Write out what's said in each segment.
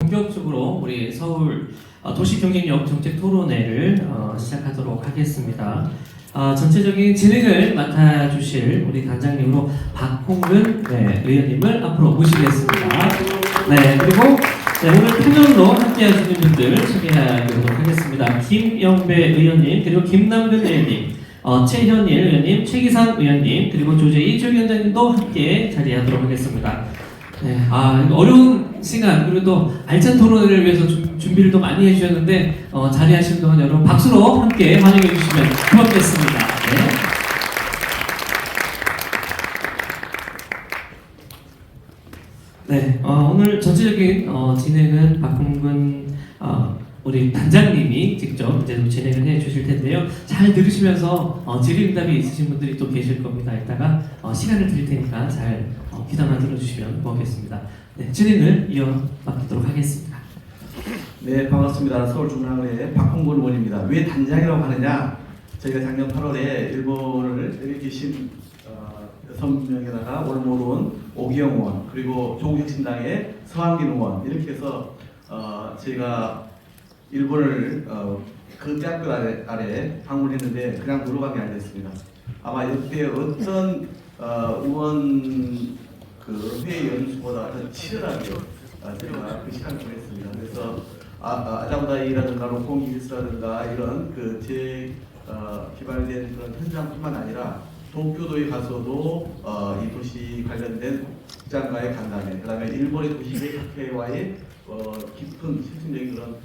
본격적으로 우리 서울 도시경쟁력 정책 토론회를 시작하도록 하겠습니다. 전체적인 진행을 맡아주실 우리 단장님으로 박홍근 의원님을 앞으로 모시겠습니다. 그리고 오늘 패널로 함께하시는 분들 소개하도록 하겠습니다. 김영배 의원님, 그리고 김남근 의원님, 최현일 의원님, 최기상 의원님, 그리고 조재희 조위원장님도 함께 자리하도록 하겠습니다. 어려운 시간, 그리고 또 알찬 토론을 위해서 준비를 또 많이 해주셨는데 자리하신 동안 여러분 박수로 함께 환영해 주시면 고맙겠습니다. 오늘 전체적인 진행은 박홍근 우리 단장님이 직접 이제 진행을 해 주실 텐데요. 잘 들으시면서 질의응답이 있으신 분들이 또 계실 겁니다. 이따가 시간을 드릴 테니까 잘 귀담아 들어주시면 고맙겠습니다. 진행을 이어받도록 하겠습니다. 네, 반갑습니다. 서울중앙회 박홍근 의원입니다. 왜 단장이라고 하느냐? 저희가 작년 8월에 일본을 여기 계신 6명에다가 올모론 오기영 의원, 그리고 조국혁신당의 서한긴 의원 이렇게 해서 저희가 일본을 그 대학교 아래 방문했는데 그냥 놀러 간 게 아니었습니다. 아마 이때 어떤 의원 그 회의 연수보다 더 치열하게 저희가 그 시간을 보냈습니다. 그래서 아자부다이라든가 롱콩기기스라든가 이런 그 개발된 그런 현장뿐만 아니라 도쿄도에 가서도 이 도시 관련된 국장과의 간담회, 그 다음에 일본의 도시계획학회와의 깊은 실질적인 그런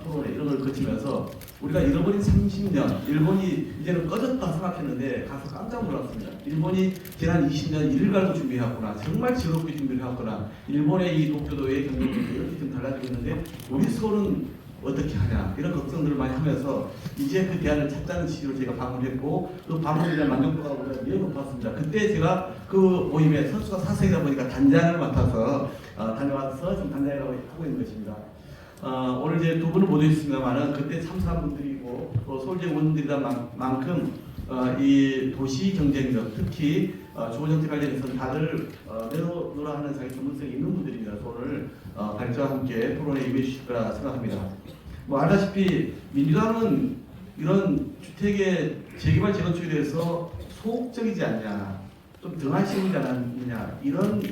토론회 이런 걸 거치면서 우리가 잃어버린 30년, 일본이 이제는 꺼졌다 생각했는데 가서 깜짝 놀랐습니다. 일본이 지난 20년 일갈도 준비해왔구나, 정말 즐겁게 준비를 해왔구나, 일본의 이 도쿄도의 경쟁력이 이렇게 좀 달라지고 있는데 우리 서울은 어떻게 하냐, 이런 걱정들을 많이 하면서 이제 그 대안을 찾자는 취지로 제가 방문했고 그 방문에 대한 만족도가 매우 높았습니다. 그때 제가 그 모임에 선수가 사석이다 보니까 단장을 맡아서 다녀와서 지금 단장이라고 하고 있는 것입니다. 오늘 이제 두 분을 못 오셨습니다만은 그때 참석한 분들이고 또 서울대 의원들이다 만큼 이 도시 경쟁력, 특히 주거정책 관련해서는 다들 내놓으라 하는 자기 전문성이 있는 분들입니다. 오늘 발제와 함께 토론에 임해 주실 거라 생각합니다. 알다시피 민주당은 이런 주택의 재개발 재건축에 대해서 소극적이지 않냐, 좀 등한시하지 않느냐, 이런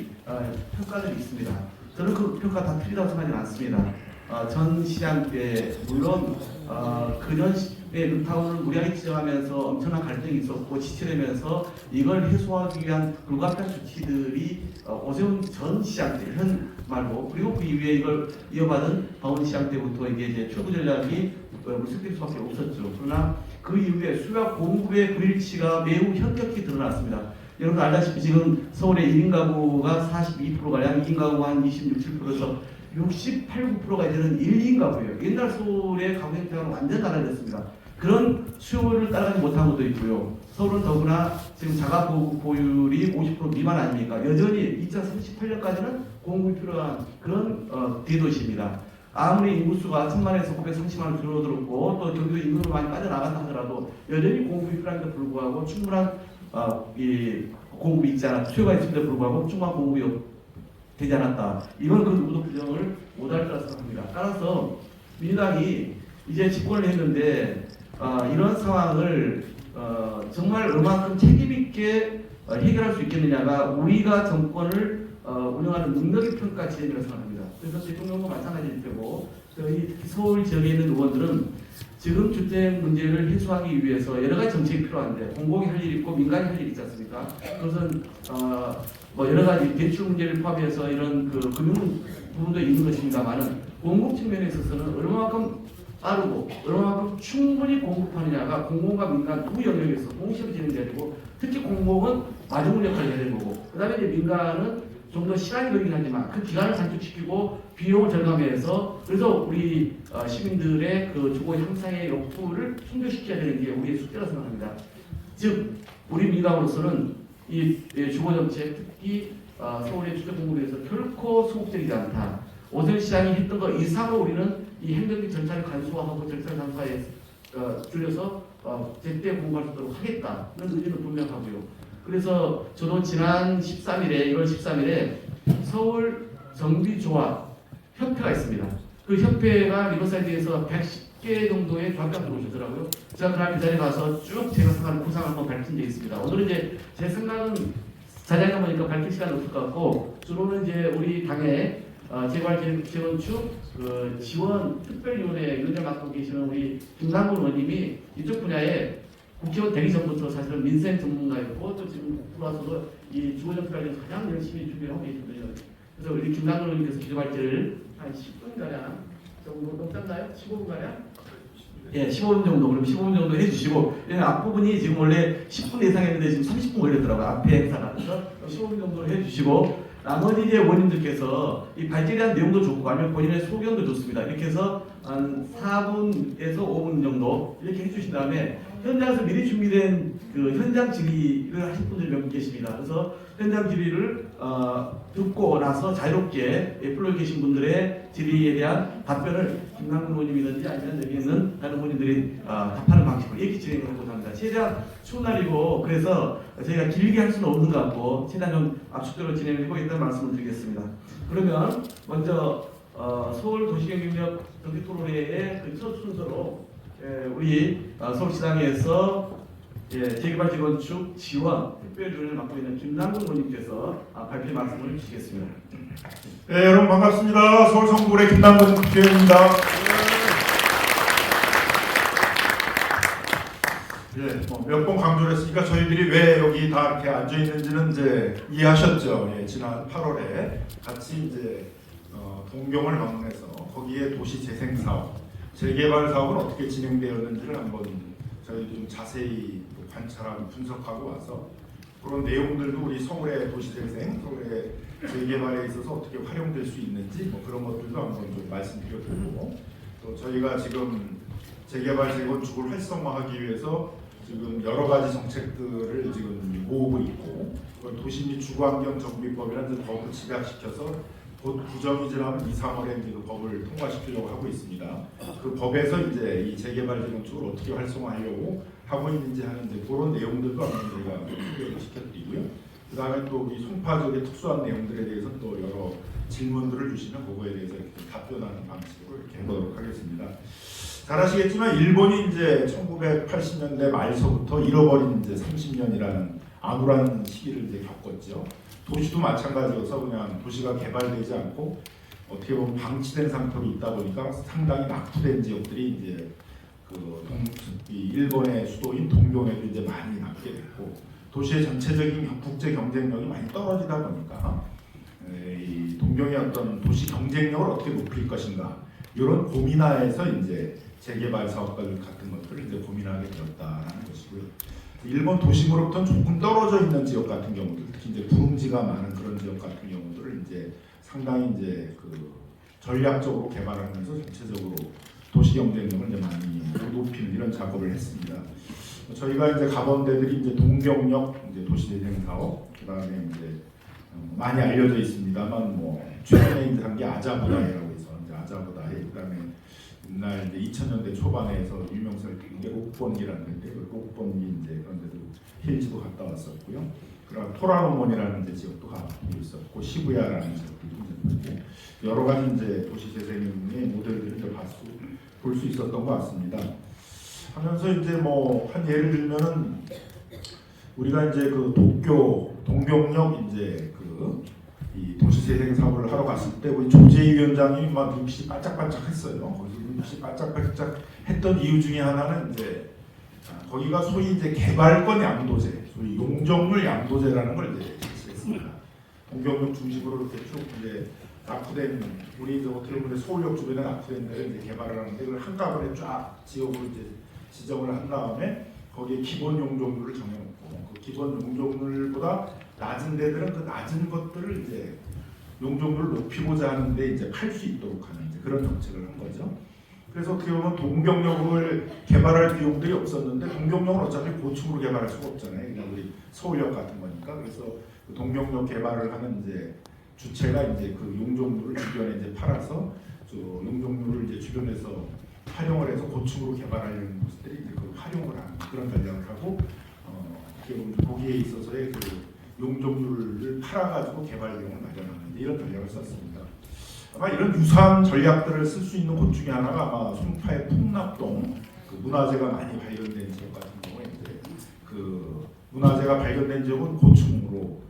평가들이 있습니다. 저는 그 평가 다 틀리다고 생각하지 않습니다. 전 시장 때 물론 그년의 루타운을 무리하게 지정하면서 엄청난 갈등이 있었고 지체되면서 이걸 해소하기 위한 불가피한 조치들이 오세훈 전 시장 때 현 말로, 그리고 그 이후에 이걸 이어받은 박원 시장 때부터 이제 출구 전략이 물색될 수밖에 없었죠. 그러나 그 이후에 수요와 공급의 불일치가 매우 현격히 드러났습니다. 여러분 알다시피 지금 서울의 1인 가구가 42%가량, 2인 가구가 한 26, 7%에서 68, 9%가 이제는 1인 가구예요. 옛날 서울의 가구 형태가 완전 달라졌습니다. 그런 수요를 따라가지 못한 것도 있고요. 서울은 더구나 지금 자가 보유율이 50% 미만 아닙니까? 여전히 2038년까지는 공급이 필요한 그런 대도시입니다. 아무리 인구수가 1000만에서 930만을 줄어들었고 또 경기도 인구로 많이 빠져나간다 하더라도 여전히 공급이 필요한데 불구하고 충분한 이 공급이 있지 않았다. 수요가 있음에도 불구하고 충분한 공급이 되지 않았다. 이건 그 누구도 부정을 못할 거라 생각합니다. 따라서 민주당이 이제 집권을 했는데 이런 상황을 정말 얼마만큼 책임있게 해결할 수 있겠느냐가 우리가 정권을 운영하는 능력의 평가 지점이라고 생각합니다. 그래서 대통령도 마찬가지일 테고 저희 서울 지역에 있는 의원들은 지금 주택 문제를 해소하기 위해서 여러 가지 정책이 필요한데 공공이 할 일이 있고 민간이 할 일이 있지 않습니까? 그것은 여러 가지 대출 문제를 포함해서 이런 그 금융 부분도 있는 것입니다만은 공급 측면에 있어서는 얼마만큼 빠르고 얼마만큼 충분히 공급하느냐가 공공과 민간 두 영역에서 동시에 진행돼야 되고, 특히 공공은 마중물 역할을 해야 되는 거고, 그 다음에 이제 민간은 좀 더 시간이 걸리긴 하지만 그 기간을 단축시키고 비용을 절감해서, 그래서 우리 시민들의 그 주거 향상의 욕구를 충족시켜야 되는 게 우리의 숙제라 생각합니다. 즉 우리 민주당으로서는 이 주거정책, 특히 서울의 주택 공급에 대해서 결코 소극적이지 않다. 오세훈 시장이 했던 것 이상으로 우리는 이 행정적 절차를 간소화하고 절차를 간소화해 줄여서 제때 공부할 수 있도록 하겠다는 의지는 분명하고요. 그래서 저도 지난 13일에 1월 13일에 서울 정비조합 협회가 있습니다. 그 협회가 리버사이드에서 110개 정도의 조합장 들어오셨더라고요. 제가 그 자리에 가서 쭉 제가 생각하는 구상을 한번 밝힌 적이 있습니다. 오늘은 이제 제 생각은 자세하게 보니까 밝힐 시간이 없을 것 같고, 주로는 이제 우리 당의 재건축 지원 특별위원회 위원장 맡고 계시는 우리 김남근 의원님이 이쪽 분야에 국회의원 되기 전부터 사실은 민생 전문가였고, 또 지금 들어와서도 이 주거정책에 가장 열심히 준비를 하고 계시거든요. 그래서 우리 김남근 의원님께서 기도발제를 한 10분가량 정도 넘잖나요? 15분가량? 예, 15분 정도, 그럼 15분 정도 해주시고, 앞부분이 지금 원래 10분 예상했는데 지금 30분 걸렸더라고요. 앞에 행사가. 그래서 15분 정도 해주시고, 나머지 이제 원님들께서 이 발제에 대한 내용도 좋고, 아니면 본인의 소견도 좋습니다. 이렇게 해서 한 4분에서 5분 정도 이렇게 해주신 다음에, 현장에서 미리 준비된 그 현장 질의를 하실 분들이 몇 분 계십니다. 그래서 현장 질의를 듣고 나서 자유롭게 플로에 계신 분들의 질의에 대한 답변을 김남근 의원님이든지 아니면 여기 있는 다른 의원님들이 답하는 방식으로 이렇게 진행하도록 합니다. 최대한 추운 날이고 그래서 저희가 길게 할 수는 없는 것 같고 최대한 좀 압축적으로 진행을 해보겠다는 말씀을 드리겠습니다. 그러면 먼저 서울 도시경쟁력 정책토론회의 그 첫 순서로 우리 서울시당에서 재개발 재건축 지원 특별위원회를 맡고 있는 김남근 의원님께서 발표 말씀을 주시겠습니다. 네, 여러분 반갑습니다. 서울 성북의 김남근 국회의원입니다. 몇 번 강조를 했으니까 저희들이 왜 여기 다 이렇게 앉아 있는지는 이제 이해하셨죠. 지난 8월에 같이 이제 동경을 방문해서 거기에 도시 재생 사업, 재개발 사업은 어떻게 진행되었는지를 한번 저희도 좀 자세히 관찰하고 분석하고 와서 그런 내용들도 우리 서울의 도시재생, 서울의 재개발에 있어서 어떻게 활용될 수 있는지 그런 것들도 한번 좀 말씀드렸고, 또 저희가 지금 재개발 재건축을 활성화하기 위해서 지금 여러 가지 정책들을 지금 모으고 있고, 도시 및 주거환경 정비법이라는 법을 집약시켜서 곧 구정이 지나면 2, 3월에 이제 그 법을 통과시키려고 하고 있습니다. 그 법에서 이제 이 재개발 재건축을 어떻게 활성화하려고 하고 있는지 하는 이제 그런 내용들도 한번 저희가 소개를 시켜드리고요. 그 다음에 또 우리 송파 지역의 특수한 내용들에 대해서 또 여러 질문들을 주시면 그거에 대해서 이렇게 답변하는 방식으로 이렇게 해보도록 하겠습니다. 잘 아시겠지만 일본이 이제 1980년대 말서부터 잃어버린 이제 30년이라는 암울한 시기를 이제 겪었죠. 도시도 마찬가지여서 그냥 도시가 개발되지 않고 어떻게 보면 방치된 상태로 있다 보니까 상당히 낙후된 지역들이 이제 일본의 수도인 동경에도 이제 많이 남게 됐고, 도시의 전체적인 국제 경쟁력이 많이 떨어지다 보니까 이 동경의 어떤 도시 경쟁력을 어떻게 높일 것인가 이런 고민하에서 이제 재개발 사업들 같은 것들을 이제 고민하게 되었다는 것이고요. 일본 도심으로부터는 조금 떨어져 있는 지역 같은 경우들, 특히 이제 구릉지가 많은 그런 지역 같은 경우들을 이제 상당히 이제 전략적으로 개발하면서 전체적으로 도시 경쟁력을 이제 많이 높이는 이런 작업을 했습니다. 저희가 이제 가본 데들이 이제 동경역 이제 도시재생 사업, 그다음에 이제 많이 알려져 있습니다만 최근에 이제 한 게 아자부다해라고 해서 이제 아자부다해, 그다음에 옛날 이제 2000년대 초반에 해서 유명세를 게 옥번기라는 데인데 그 옥번기 이제 그런 데도 힐즈도 갔다 왔었고요. 그다음 토라노몬이라는 이제 지역도 가고 있었고, 시부야라는 지역도 있었고, 여러 가지 이제 도시 재생의 모델들을 이제 볼 수 있었던 것 같습니다. 하면서 이제 한 예를 들면은 우리가 이제 도쿄 동경역 이제 이 도시재생 사업을 하러 갔을 때 우리 조재희 위원장이 막 눈빛이 반짝반짝했어요. 거기 눈빛이 반짝반짝했던 이유 중에 하나는 이제 거기가 소위 이제 개발권 양도제, 소위 용적률 양도제라는 걸 이제 제시했습니다. 동경역 중심으로 이렇게 쭉 이제 낙후된 우리 어떻게 보면 서울역 주변에 낙후된 데를 이제 개발을 하는데 그걸 한꺼번에 쫙 지역으로 이제 지정을 한 다음에 거기에 기본 용적률을 정해놓고 그 기본 용적률보다 낮은 데들은 그 낮은 것들을 이제 용적률을 높이고자 하는데 이제 팔 수 있도록 하는 이제 그런 정책을 한 거죠. 그래서 어떻게 보면 동경역을 개발할 비용들이 없었는데 동경역은 어차피 고층으로 개발할 수가 없잖아요. 그냥 우리 서울역 같은 거니까. 그래서 그 동경역 개발을 하는 이제 주체가 이제 그 용적률을 주변에 이제 팔아서 용적률을 이제 주변에서 활용을 해서 고층으로 개발하려는 곳들이 이제 그 활용을 하는 그런 전략을 하고 어떻게 보면 거기에 있어서의 그 용적률을 팔아가지고 개발 비용을 마련하는 이런 전략을 썼습니다. 아마 이런 유사한 전략들을 쓸 수 있는 곳 중에 하나가 아마 송파의 풍납동 그 문화재가 많이 발견된 지역 같은 경우에 이제 그 문화재가 발견된 지역은 고층으로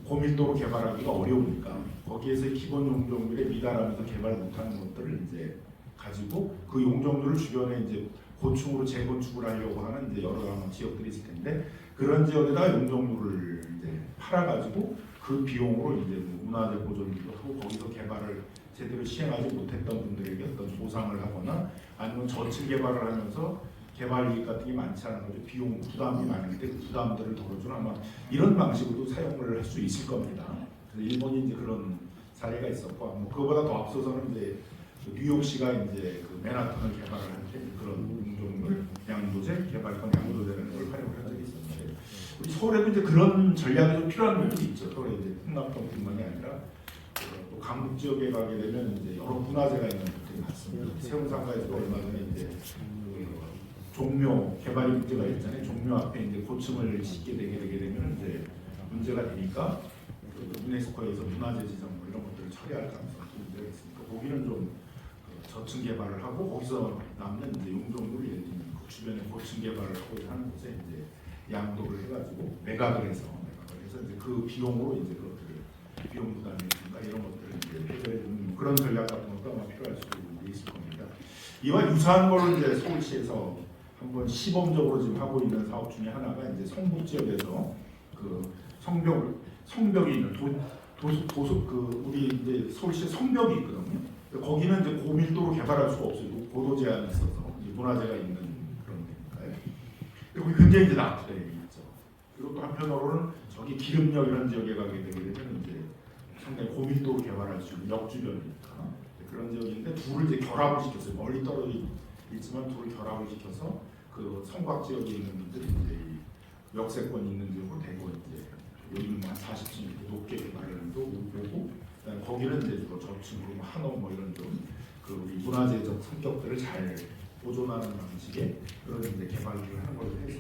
고밀도로 개발하기가 어려우니까 거기에서 기본 용적률에 미달하면서 개발 못하는 것들을 이제 가지고 그 용적률을 주변에 이제 고층으로 재건축을 하려고 하는 이제 여러 지역들이 있을 텐데 그런 지역에다가 용적률을 이제 팔아가지고 그 비용으로 이제 뭐 문화재 보존도 하고 거기서 개발을 제대로 시행하지 못했던 분들에게 어떤 보상을 하거나 아니면 저층 개발을 하면서 개발 이익 같은 게 많지 않은 거죠. 비용 부담이 많은데 그 부담들을 덜어주는 아마 이런 방식으로도 사용을 할 수 있을 겁니다. 그래서 일본이 이제 그런 사례가 있었고 뭐 그거보다 더 앞서서는 이제 그 뉴욕시가 이제 그 맨하탄을 개발을 할 때 그런 용적률 양도제 개발권 양도제라는 걸 활용을 한 적이 있었는데 우리 서울에도 이제 그런 전략이 좀 필요한 부분이 있죠. 서울에 이제 풍납동뿐만이 아니라 또 강북 지역에 가게 되면 이제 여러 문화재가 있는 곳들이 많습니다. 세운상가에서도 얼마 전에 이제 종묘 개발이 문제가 있잖아요. 종묘 앞에 이제 고층을 짓게 되게 되면 이제 문제가 되니까 그 유네스코에서 문화재 지정 뭐 이런 것들을 처리할 가능성이 문제가 있으니까 거기는 좀 저층 개발을 하고 거기서 남는 이제 용적률을 예를 들면 그 주변에 고층 개발을 하고 하는 곳에 이제 양도를 해가지고 매각을 해서 이제 그 비용으로 이제 그것들을 비용 부담이니까 이런 것들을 이제 해결해 주는 그런 전략 같은 것도 아마 필요할 수 있을 겁니다. 이와 유사한 거를 이제 서울시에서 한번 시범적으로 지금 하고 있는 사업 중에 하나가 이제 성북 지역에서 그 성벽이 있는 도서 그 우리 이제 서울시에 성벽이 있거든요. 거기는 이제 고밀도로 개발할 수가 없어요. 고도 제한이 있어서 이제 문화재가 있는 그런 데니까요. 그리고 굉장히 이제 낙후되어 있죠. 그리고 또 한편으로는 저기 기름역 이런 지역에 가게 되게 되면 이제 상당히 고밀도로 개발할 수 있는 역 주변이니까 그런 지역인데 둘을 이제 결합을 시켰어요. 멀리 떨어져 있지만 둘을 결합을 시켜서 그 성곽 지역에 있는 분들이 이제 역세권 있는 지역으로 대고 이제 여기는 한 40층 이렇게 높게 개발을 보고 거기는 이제 주로 저층으로 한옥 뭐 이런 좀 그 우리 문화재적 성격들을 잘 보존하는 방식의 그런 이제 개발을 하는 걸로 해서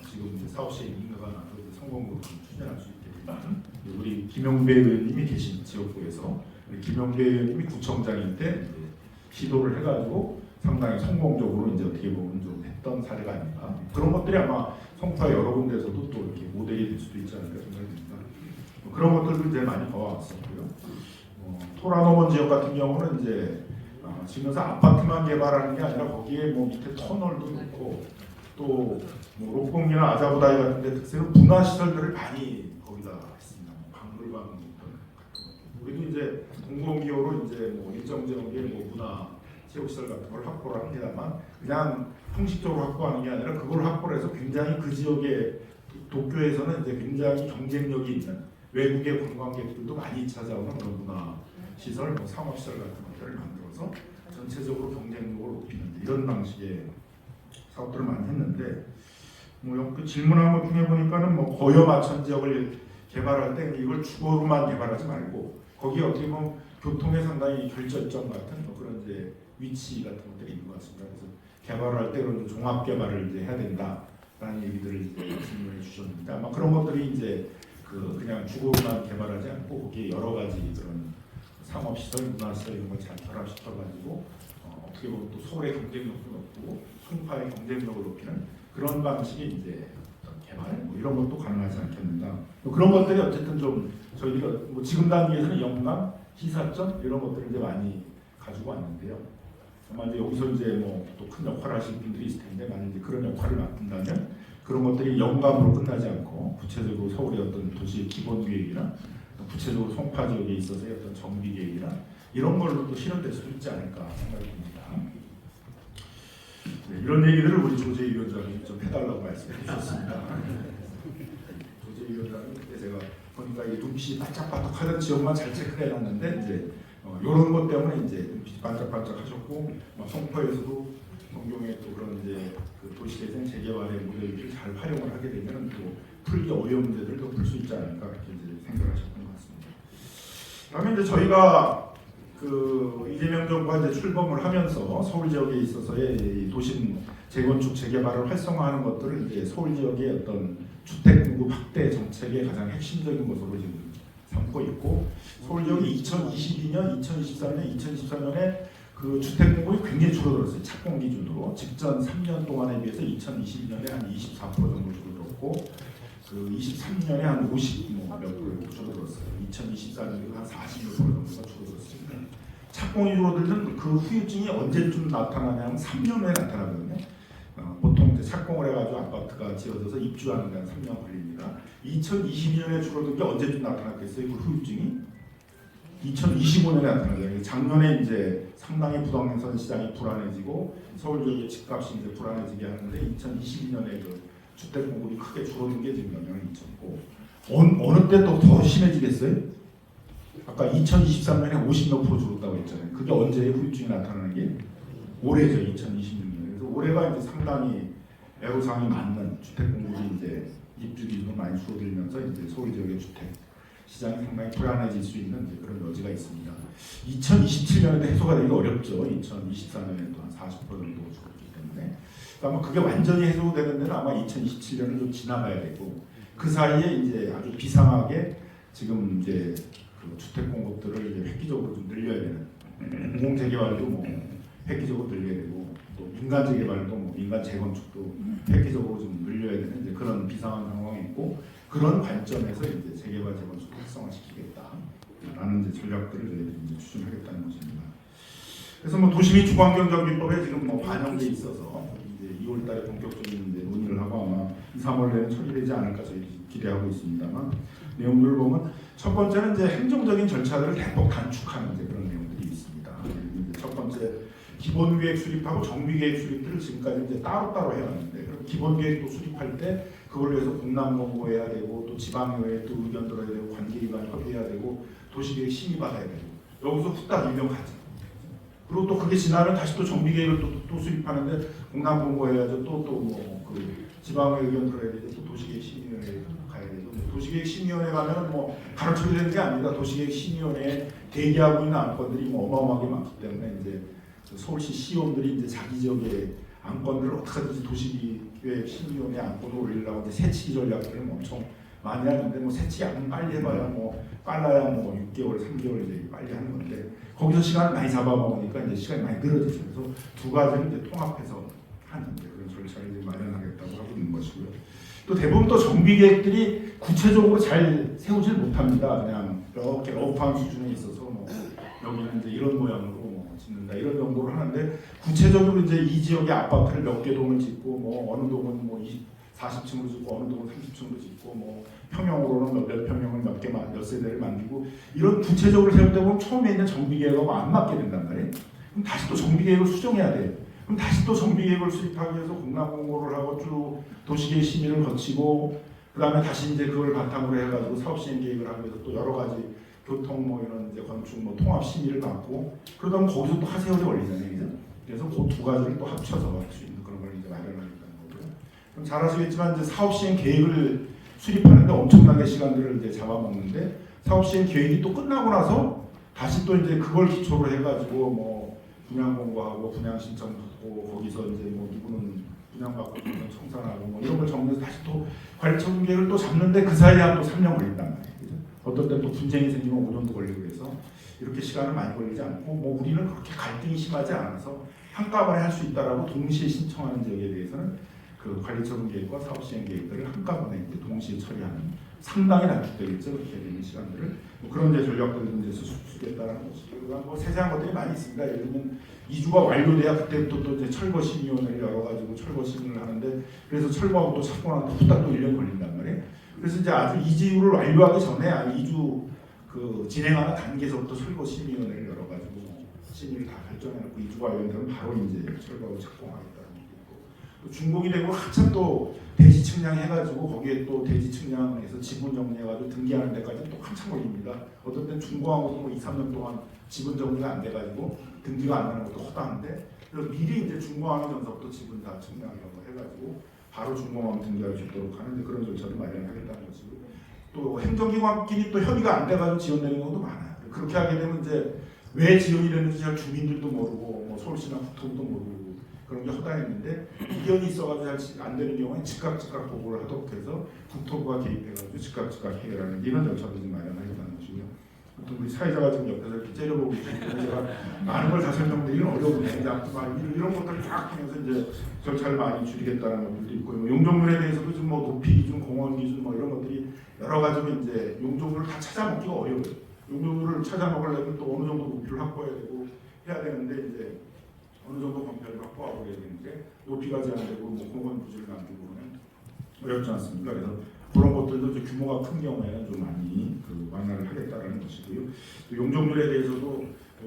지금 이제 사업 시행 인가가 나서 성공적으로 추진할 수 있게 되면 우리 김영배 의원님이 계신 지역구에서 우리 김영배 의원님이 구청장일 때 이제 시도를 해가지고 상당히 성공적으로 이제 어떻게 보면 좀 했던 사례가 아닌가 그런 것들이 아마 성파 여러 군데에서도 또 이렇게 모델이 될 수도 있지 않을까 생각이 듭니다. 그런 것들도 이제 많이 봐왔었고요. 토라노먼 지역 같은 경우는 이제 지금서 아파트만 개발하는 게 아니라 거기에 뭐 밑에 터널도 있고 또 뭐 록봉이나 아자부다이 같은 데 특색은 문화 시설들을 많이 거기다 했습니다. 박물관 같은 것. 우리도 이제 공공기호로 이제 뭐 일정 지역에 뭐 문화 체육시설 같은 걸 확보를 합니다만 그냥 형식적으로 확보하는 게 아니라 그걸 확보를 해서 굉장히 그 지역의 도쿄에서는 이제 굉장히 경쟁력이 있는 외국의 관광객들도 많이 찾아오는 그런 문화 시설, 뭐 상업시설 같은 것들을 만들어서 전체적으로 경쟁력을 높이는 이런 방식의 사업들을 많이 했는데 뭐 그 질문한 것 중에 보니까는 뭐 거여 마천 지역을 개발할 때 이걸 주거로만 개발하지 말고 거기에 어떻게 보면 교통에 상당히 결절점 같은 뭐 그런 이제 위치 같은 것들이 있는 것 같습니다. 그래서 개발을 할 때 그런 종합 개발을 이제 해야 된다라는 얘기들을 이제 질문해 주셨는데 아마 그런 것들이 이제 그냥 주거로만 개발하지 않고 거기에 여러 가지 그런 상업시설, 문화시설 이런 걸 잘 결합시켜가지고 어떻게 보면 또 서울의 경쟁력도 높고 송파의 경쟁력을 높이는 그런 방식의 이제 개발 뭐 이런 것도 가능하지 않겠는가. 그런 것들이 어쨌든 좀 저희가 뭐 지금 단계에서는 영감, 시사점 이런 것들을 이제 많이 가지고 왔는데요. 아마 이제 여기서 이제 뭐 또 큰 역할을 하실 분들이 있을 텐데 만약 이제 그런 역할을 맡는다면 그런 것들이 영감으로 끝나지 않고 구체적으로 서울의 어떤 도시의 기본 계획이나 구체적으로 송파 지역에 있어서의 어떤 정비 계획이나 이런 걸로 또 실현될 수도 있지 않을까 생각이 듭니다. 네, 이런 얘기들을 우리 조재희 위원장이 좀 해달라고 말씀해 주셨습니다. 조재희 위원장은 그때 제가 보니까 이 눈빛이 반짝반짝하던 지역만 잘 체크해 놨는데 이제 이런 것 때문에 이제 눈빛이 반짝반짝하셨고 송파에서도 동경의 또 그런 이제 그 도시재생 재개발의 모델을 잘 활용을 하게 되면 또 풀기 어려운 문제들도 풀 수 있지 않을까 이렇게 이제 생각하셨던 것 같습니다. 다음에 이제 저희가 그 이재명 정부가 이제 출범을 하면서 서울 지역에 있어서의 도심 재건축 재개발을 활성화하는 것들을 이제 서울 지역의 어떤 주택 공급 확대 정책의 가장 핵심적인 것으로 지금 삼고 있고 서울 지역이 2022년, 2023년에 그 주택 공급이 굉장히 줄어들었어요. 착공 기준으로 직전 3년 동안에 비해서 2022년에 한 24% 정도 줄어들었고 그 23년에 한 50몇 프로 줄어들었어요. 2024년에도 한 40몇 프로 정도가 줄어들었습니다. 착공이 줄어들면 그 후유증이 언제쯤 나타나냐면 3년 후에 나타나거든요. 보통 이제 착공을 해가지고 아파트가 지어져서 입주하는 데는 3년 걸립니다. 2022년에 줄어든 게 언제쯤 나타났겠어요? 그 후유증이 2025년에 나타나요. 작년에 이제 상당히 부동산 시장이 불안해지고 서울 지역의 집값이 이제 불안해지게 하는데 2022년에 그 주택 공급이 크게 줄어든 게 지금 영향을 미쳤고 어느 때 또 더 심해지겠어요? 아까 2023년에 50몇 프로 줄었다고 했잖아요. 그게 언제 후유증이 나타나는 게 올해죠. 2026년. 그래서 올해가 이제 상당히 애로사항이 많는 주택 공급이 이제 입주 기준으로 많이 줄어들면서 이제 서울 지역의 주택 시장이 상당히 불안해질 수 있는 이제 그런 여지가 있습니다. 2027년에도 해소가 되기 어렵죠. 2024년에도 한 40% 정도 줄었기 때문에. 아마 그게 완전히 해소되는 데는 아마 2027년을 좀 지나가야 되고 그 사이에 이제 아주 비상하게 지금 이제 그 주택 공급들을 이제 획기적으로 좀 늘려야 되는 공공 재개발도 뭐 획기적으로 늘려야 되고 또 민간 재개발도 뭐 민간 재건축도 획기적으로 좀 늘려야 되는 이제 그런 비상한 상황이 있고 그런 관점에서 이제 재개발 재건축을 활성화시키겠다라는 이제 전략들을 저희들이 이제 추진하겠다는 것입니다. 그래서 뭐 도시및 주거환경정비법에 지금 뭐 반영돼 있어서 이제 2월달에 본격적인 이제 논의를 하고 아마 2, 3월 내에 처리되지 않을까 저희 기대하고 있습니다만 내용들을 보면 첫 번째는 이제 행정적인 절차들을 대폭 단축하는 이제 그런 내용들이 있습니다. 이제 첫 번째 기본 계획 수립하고 정비 계획 수립들을 지금까지 이제 따로따로 해왔는데 그럼 기본 계획도 수립할 때 그걸 위해서 공람 공고해야 되고 또 지방의회 또 의견 들어야 되고 관계기관 협의해야 되고 도시계획 심의 받아야 되고 여기서 후딱 임명하죠. 그리고 또 그게 지나면 다시 또 정비 계획을 또 수립하는데 공람 공고해야죠. 또 뭐 그 지방의 의견 들어야 되죠. 또 도시계획 심의위원회 가야 되죠. 도시계획 심의위원회 가면은 뭐 가르쳐야 되는 게 아닙니다. 도시계획 심의위원회에 대기하고 있는 안건들이 뭐 어마어마하게 많기 때문에 이제 서울시 시의원들이 이제 자기 지역의 안건들을 어떻게든지 도시계획 심의위원회 안건을 올리려고 이제 새치기 전략들을 엄청 많이 하는데 뭐 새치기 안 빨리 해봐야 뭐 빨라야 뭐 6개월, 3개월 이제 빨리 하는 건데 거기서 시간을 많이 잡아먹으니까 이제 시간이 많이 늘어지죠. 그래서 두 가지를 이제 통합해서 하는 그런 절차를 이제 마련하겠다고 하고 있는 것이고요. 또 대부분 또 정비 계획들이 구체적으로 잘 세우질 못합니다. 그냥 이렇게 러프한 수준에 있어서 뭐 여기는 이제 이런 모양으로 뭐 짓는다 이런 정도로 하는데 구체적으로 이제 이 지역의 아파트를 몇 개 동을 짓고 뭐 어느 동은 뭐 40층으로 짓고 어느 동은 30층으로 짓고 뭐 평형으로는 몇 평형을 몇 세대를 만들고 이런 구체적으로 세울 때 보면 처음에 있는 정비 계획하고 안 맞게 된단 말이에요. 그럼 다시 또 정비 계획을 수정해야 돼요. 그럼 다시 또 정비 계획을 수립하기 위해서 공람 공고를 하고 쭉 도시계획 심의를 거치고 그다음에 다시 이제 그걸 바탕으로 해가지고 사업 시행 계획을 하기 위해서 또 여러 가지 교통 뭐 이런 이제 건축 뭐 통합 심의를 받고 그러다 보면 거기서 또 하세월이 걸리잖아요, 그죠? 그래서 그 두 가지를 또 합쳐서 할 수 있는 그런 걸 이제 마련하겠다는 거고요. 그럼 잘 아시겠지만 이제 사업 시행 계획을 수립하는데 엄청나게 시간들을 이제 잡아먹는데 사업 시행 계획이 또 끝나고 나서 다시 또 이제 그걸 기초로 해가지고 뭐 분양 공고하고 분양 신청 받고 거기서 이제 뭐 누구는 분양받고 누구는 청산하고 뭐 이런 걸 정리해서 다시 또 관리처분 계획을 또 잡는데 그 사이에 한 또 3년 걸린단 말이에요. 그죠? 어떤 때는 또 분쟁이 생기면 5년도 걸리고 그래서 이렇게 시간을 많이 걸리지 않고 뭐 우리는 그렇게 갈등이 심하지 않아서 한꺼번에 할 수 있다라고 동시에 신청하는 지역에 대해서는 그 관리처분 계획과 사업 시행 계획들을 한꺼번에 이제 동시에 처리하는 상당히 단축되겠죠. 그렇게 되는 시간들을 뭐 그런 이제 전략들을 이제 수립했다라는 것이죠. 뭐 세세한 것들이 많이 있습니다. 예를 들면 이주가 완료돼야 그때부터 또 이제 철거 심의위원회를 열어가지고 철거 심의를 하는데 그래서 철거하고 또 착공하는데 후딱 또 1년 걸린단 말이에요. 그래서 이제 아주 이주를 완료하기 전에 이주 그 진행하는 단계에서부터 철거 심의위원회를 열어가지고 심의를 다 결정해놓고 이주가 완료되면 바로 이제 철거하고 착공하겠다는 게 있고 또 준공이 되고 한참 또 대지 측량해가지고 거기에 또 대지 측량에서 지분 정리해가지고 등기하는 데까지 또 한참 걸립니다. 어떤 때는 준공한 것도 뭐 2, 3년 동안 지분 정리가 안 돼가지고 등기가 안 되는 것도 허다한데 그래서 미리 이제 준공하기 전부터 지분 다 측량하려고 해가지고 바로 준공하면 등기할 수 있도록 하는데 그런 절차를 마련하겠다는 것이고 또 행정기관끼리 또 협의가 안 돼가지고 지원되는 경우도 많아요. 그렇게 하게 되면 이제 왜 지원이 되는지 잘 주민들도 모르고 뭐 서울시나 국토부도 모르고 그런 게 허다했는데 이견이 있어가지고 잘 안 되는 경우에 즉각 보고를 하도록 해서 국토부가 개입해가지고 즉각 해결하는 이런 절차도 좀 마련하겠다는 것이고 아무튼 우리 사회자가 지금 옆에서 이렇게 째려보고 있는데 제가 많은 걸 다 설명드리기는 어려운데 이제 아무튼 막 이런 것들을 쫙 하면서 이제 절차를 많이 줄이겠다는 것들도 있고요. 용적률에 대해서도 좀 뭐 높이 기준, 공원 기준 뭐 이런 것들이 여러 가지로 이제 용적률을 다 찾아먹기가 어려워요. 용적률을 찾아먹으려면 또 어느 정도 높이를 확보해야 되고 해야 되는데 이제 어느 정도 건폐를 확보하고 해야 되는데 높이가 제한되고 뭐 공원 부지를 남기고는 어렵지 않습니까? 그래서 그런 것들도 이제 규모가 큰 경우에는 좀 많이 완화를 하겠다라는 것이고요. 또 용적률에 대해서도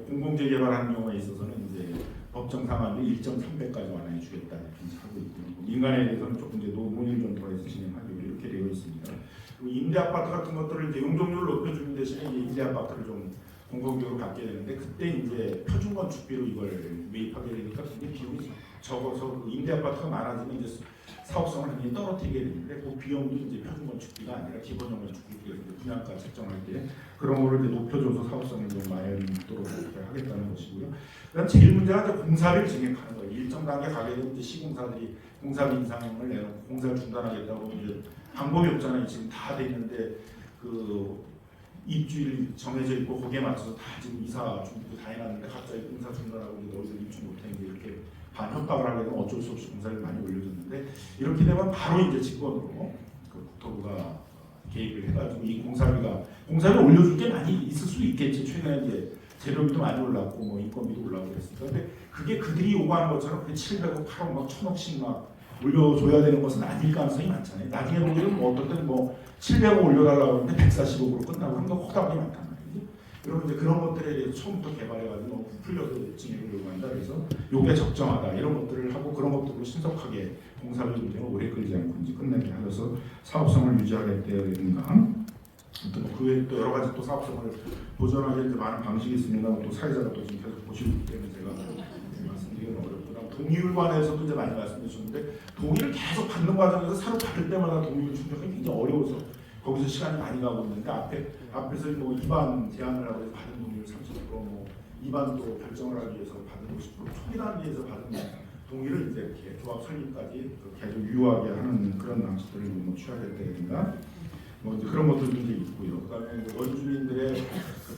공공재개발하는 경우에 있어서는 이제 법정 상한이 1.3배까지 완화해 주겠다 이렇게 하고 있고 민간에 대해서는 조금 이제 논의를 좀 더해서 진행하기로 이렇게 되어 있습니다. 그리고 임대 아파트 같은 것들을 이제 용적률을 높여주는 대신에 이제 임대 아파트를 좀 공공기업으로 갖게 되는데 그때 이제 표준 건축비로 이걸 매입하게 되니까 굉장히 비용이 적어서 그 임대 아파트가 많아지면 이제 사업성을 굉장히 떨어뜨리게 되는데 그 비용도 이제 표준 건축비가 아니라 기본형 건축비에서 분양가 책정할 때 그런 거를 이제 높여줘서 사업성을 좀 마련토록 하겠다는 것이고요. 그다음 제일 문제가 이제 공사비를 증액하는 거예요. 일정 단계 가게 되면 이제 시공사들이 공사비 인상을 내놓고 공사를 중단하겠다고 이제 방법이 없잖아요. 지금 다 돼 있는데 그 입주일 정해져 있고 거기에 맞춰서 다 지금 이사 준비도 다 해놨는데 갑자기 공사 중단하고 너희들 입주 못했는데 이렇게 반협박을 하게 되면 어쩔 수 없이 공사를 많이 올려줬는데 이렇게 되면 바로 이제 직권으로 그 국토부가 개입을 해가지고 이 공사비를 올려줄 게 많이 있을 수 있겠지. 최근에 이제 재료비도 많이 올랐고 뭐 인건비도 올라오고 그랬으니까 근데 그게 그들이 요구하는 것처럼 700억, 8억, 막 1000억씩 막 올려줘야 되는 것은 아닐 가능성이 많잖아요. 나중에 보면 뭐 어떤 때는 뭐 700억 올려달라고 하는데 140억으로 끝나고 그런 거 허다하게 많단 말이에요. 여러분 이제 그런 것들에 대해서 처음부터 개발해가지고 너무 부풀려서 진행을 요구한다. 그래서 요게 적정하다 이런 것들을 하고 그런 것들로 신속하게 공사비 문제가 오래 끌지 않고 이제 끝내게 하셔서 사업성을 유지하겠다든가 아무튼 그 외에 또 여러 가지 또 사업성을 보존하기 이제 많은 방식이 있습니다. 또 사회자가 또 지금 계속 보시고 있기 때문에 제가 말씀드리기는 어렵고 동의율 관해서도 이제 많이 말씀해 주셨는데 동의를 계속 받는 과정에서 새로 받을 때마다 동의율 충족이 굉장히 어려워서 거기서 시간이 많이 가고 있는데 앞에서 뭐 2반 제안을 하고 받은 동의율 30%, 뭐 2반도 결정을 하기 위해서 받은 50%, 초기 단계에서 받은 동의를 이제 이렇게 조합 설립까지 계속 유효하게 하는 그런 방식들을 뭐 취하겠다든가 뭐 이제 그런 것들도 이제 있고요. 그다음에 뭐 원주민들의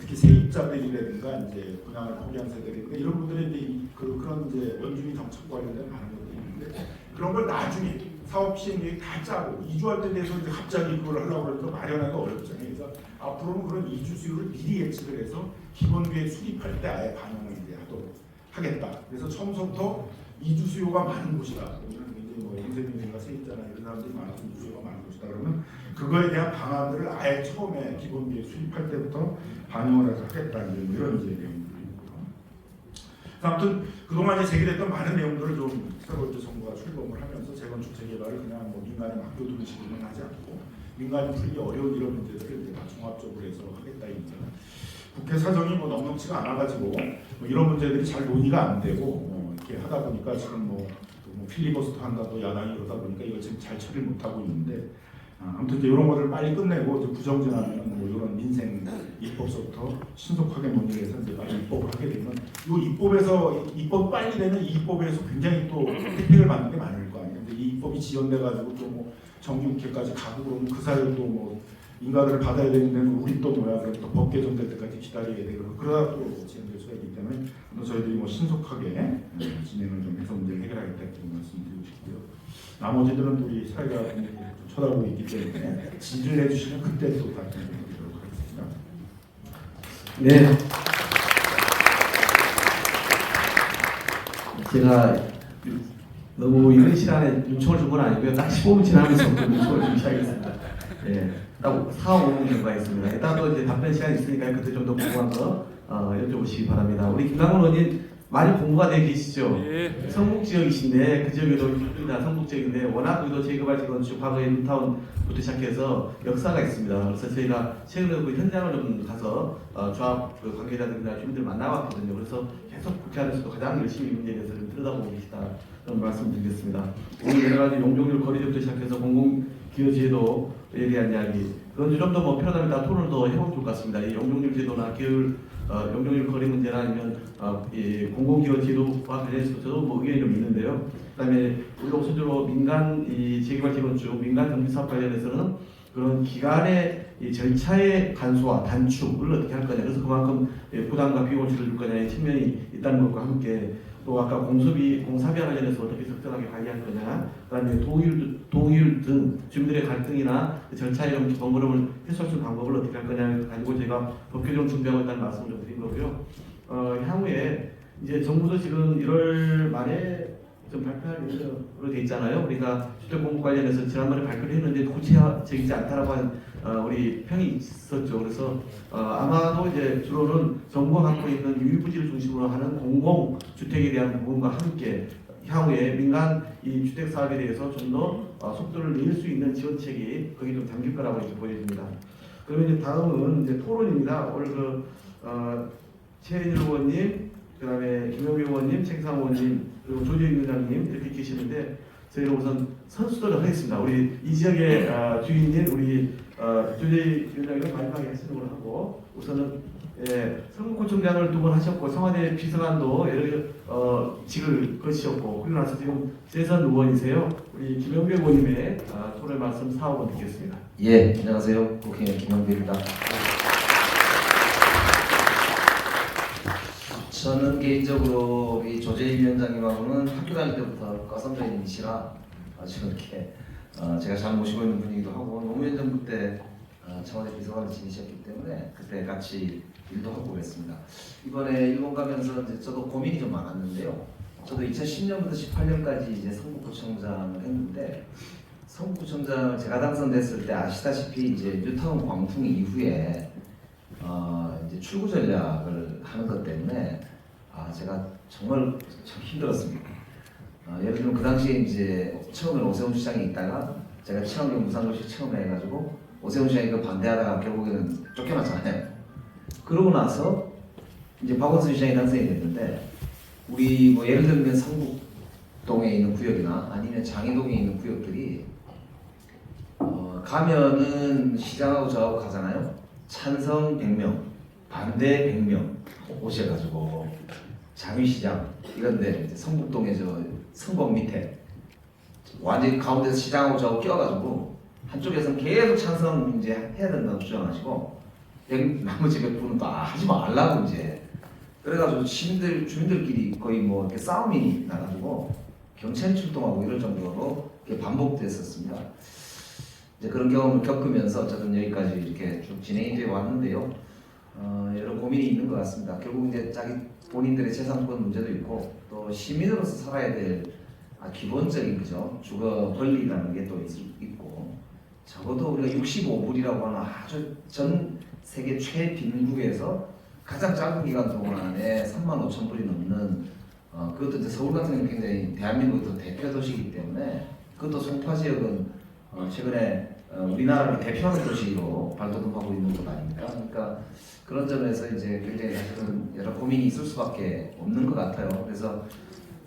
특히 세입자들이라든가 이제 분양을 포기한 세대들이니까 이런 분들의 이제 그런 이제 원주민 정책 관련된 많은 것들이 있는데 그런 걸 나중에 사업 시행 계획 다 짜고 이주할 때 대해서 이제 갑자기 그걸 하려고 그러니까 마련하기가 어렵잖아요. 그래서 앞으로는 그런 이주 수요를 미리 예측을 해서 기본 계획 수립할 때 아예 반영을 이제 하도록 하겠다. 그래서 처음부터 이주 수요가 많은 곳이다. 우리는 이제 뭐 인생민이나 세입자나 이런 사람들이 많아서 이주 수요가 많은 곳이다. 그러면 그거에 대한 방안들을 아예 처음에 기본 계획 수립할 때부터 반영을 해서 하겠다. 이런 이제 내용들이 있고요. 아무튼 그동안 이제 제기됐던 많은 내용들을 좀 새로 이제 정부가 출범을 하면서 재건축 재개발을 그냥 뭐 민간에 맡겨두는 식으로는 하지 않고 민간이 풀기 어려운 이런 문제들을 이제 다 종합적으로 해서 하겠다 입니다. 국회 사정이 뭐 넉넉치가 않아가지고 뭐 이런 문제들이 잘 논의가 안 되고 이렇게 하다 보니까 지금 뭐 필리버스터 한다고 야당이 그러다 보니까 이걸 지금 잘 처리를 못 하고 있는데 아무튼 이제 이런 것을 빨리 끝내고 이제 부정진하면 뭐 이런 민생 입법서부터 신속하게 논의를 해서 이제 빨리 입법을 하게 되면 이 입법 빨리 되면 이 입법에서 굉장히 또 혜택을 받는 게 많을 거 아니에요. 근데 이 입법이 지연돼 가지고 또 뭐 정기국회까지 가고 그러면 그 사이에 또 뭐 인가들을 받아야 되는데 우리 또 뭐야 그럼 또 법 개정될 때까지 기다려야 되고 그러다 또 진행될 수가 있기 때문에 저희들이 뭐 신속하게 진행을 좀 해서 문제를 해결하겠다 이렇게 말씀드리고 싶고요. 나머지들은 우리 사회가 좀 쳐다보고 있기 때문에 지지를 해주시면 그때 또 답변드리도록 하겠습니다. 네. 제가 너무 이런 시간에 요청을 준 건 아니고요. 딱 15분 지나면서 요청을 좀 시작했습니다. 예, 딱 4, 5분 정도가 있습니다. 이따 또 이제 답변 시간이 있으니까 그때 좀 더 궁금한 거 여쭤보시기 바랍니다. 우리 김강훈 의원님 많이 공부가 되어 계시죠? 예. 성북 지역이신데 그 지역에도 있습니다. 성북 지역인데 워낙 우리도 재개발 재건축 과거에 뉴타운부터 시작해서 역사가 있습니다. 그래서 저희가 최근에 그 현장을 좀 가서 조합 그 관계자들이나 주민들 만나봤거든요. 그래서 계속 국회 안에서도 가장 열심히 이 문제에 대해서 좀 들여다보고 계시다 그런 말씀드리겠습니다. 오늘 여러 가지 용적률 거리제부터 시작해서 공공기여제도에 대한 이야기 그건 좀 더 뭐 필요하다면 다 토론을 더 해보면 좋을 것 같습니다. 이 용적률 제도나 용적률 거리 문제나 아니면 이 공공기여 제도와 관련해서도 뭐 의견이 좀 있는데요. 그다음에 우리가 우선적으로 민간 이 재개발 재건축 민간 정비 사업 관련해서는 그런 기간의 이 절차의 간소화, 단축을 어떻게 할 거냐. 그래서 그만큼 부담과 비용을 줄여줄 거냐의 측면이 있다는 것과 함께 또 아까 공사비와 관련해서 어떻게 적절하게 관리할 거냐, 그다음에 동의율 등 주민들의 갈등이나 절차의 번거로움을 해소할 수 있는 방법을 어떻게 할 거냐 가지고 제가 법 개정을 준비하고 있다는 말씀을 좀 드린 거고요. 향후에 이제 정부도 지금 1월 말에 좀 발표할 예정으로 돼 있잖아요. 우리가 주택 공급 관련해서 지난번에 발표를 했는데 구체적이지 않다라고 한 우리 평이 있었죠. 그래서 아마도 이제 주로는 정부가 갖고 있는 유유부지를 중심으로 하는 공공 주택에 대한 부분과 함께 향후에 민간 이 주택 사업에 대해서 좀 더 속도를 낼 수 있는 지원책이 거기 좀 담길 거라고 이렇게 보여집니다. 그러면 이제 다음은 이제 토론입니다. 오늘 최인일 의원님, 그다음에 김영배 의원님, 책상 의원님, 그리고 조재익 위원장님 이렇게 계시는데 저희가 우선 선수들을 하겠습니다. 우리 이 지역의 주인인 우리 조재익 위원장님을 마지막에 하시는 걸로 하고 우선은 성북구청장을 2번 하셨고 청와대 비서관도 여러 직을 거치셨고 그리고 나서 지금 재선 의원이세요. 우리 김영배 의원님의 토론 말씀 4분 듣겠습니다. 예, 안녕하세요. 국회의원 김영배입니다. 저는 개인적으로 이 조재희 위원장님하고는 학교 다닐 때부터 과선배님이시라 지금 이렇게 제가 잘 모시고 있는 분이기도 하고 노무현 정부 때 청와대 비서관을 지내셨기 때문에 그때 같이 일도 하고 그랬습니다. 이번에 일본 가면서 이제 저도 고민이 좀 많았는데요. 저도 2010년부터 18년까지 이제 성북구청장을 했는데 성북구청장을 제가 당선됐을 때 아시다시피 이제 뉴타운 광풍 이후에 이제 출구 전략을 하는 것 때문에 제가 정말 참 힘들었습니다. 예를 들면 그 당시에 이제 처음에 오세훈 시장이 있다가 제가 친환경 무상도시 처음에 해가지고 오세훈 시장이 그 반대하다가 결국에는 쫓겨났잖아요. 그러고 나서 이제 박원순 시장이 당선이 됐는데 우리 뭐 예를 들면 성북동에 있는 구역이나 아니면 장애동에 있는 구역들이 가면은 시장하고 저하고 가잖아요. 찬성 100명, 반대 100명 오셔가지고 장위시장 이런데 이제 성북동에 저 성범 밑에 완전히 가운데서 시장하고 저하고 끼어가지고 한쪽에서는 계속 찬성 이제 해야 된다고 주장하시고 나머지 100%는 또 하지 말라고 이제 그래가지고 주민들끼리 거의 뭐 이렇게 싸움이 나가지고 경찰이 출동하고 이럴 정도로 이렇게 반복됐었습니다. 이제 그런 경험을 겪으면서 어쨌든 여기까지 이렇게 쭉 진행이 되어 왔는데요. 여러 고민이 있는 것 같습니다. 결국 이제 자기 본인들의 재산권 문제도 있고 또 시민으로서 살아야 될 기본적인 그죠 주거 권리라는 게 또 있고 적어도 우리가 65불이라고 하는 아주 전 세계 최빈국에서 가장 짧은 기간 동안에 35,000불이 넘는 그것도 이제 서울 같은 경우는 굉장히 대한민국의 대표 도시이기 때문에 그것도 송파 지역은 최근에 우리나라를 대표하는 도시로 발돋움하고 있는 곳 아닙니까? 그러니까 그런 점에서 이제 굉장히 사실은 여러 고민이 있을 수밖에 없는 것 같아요. 그래서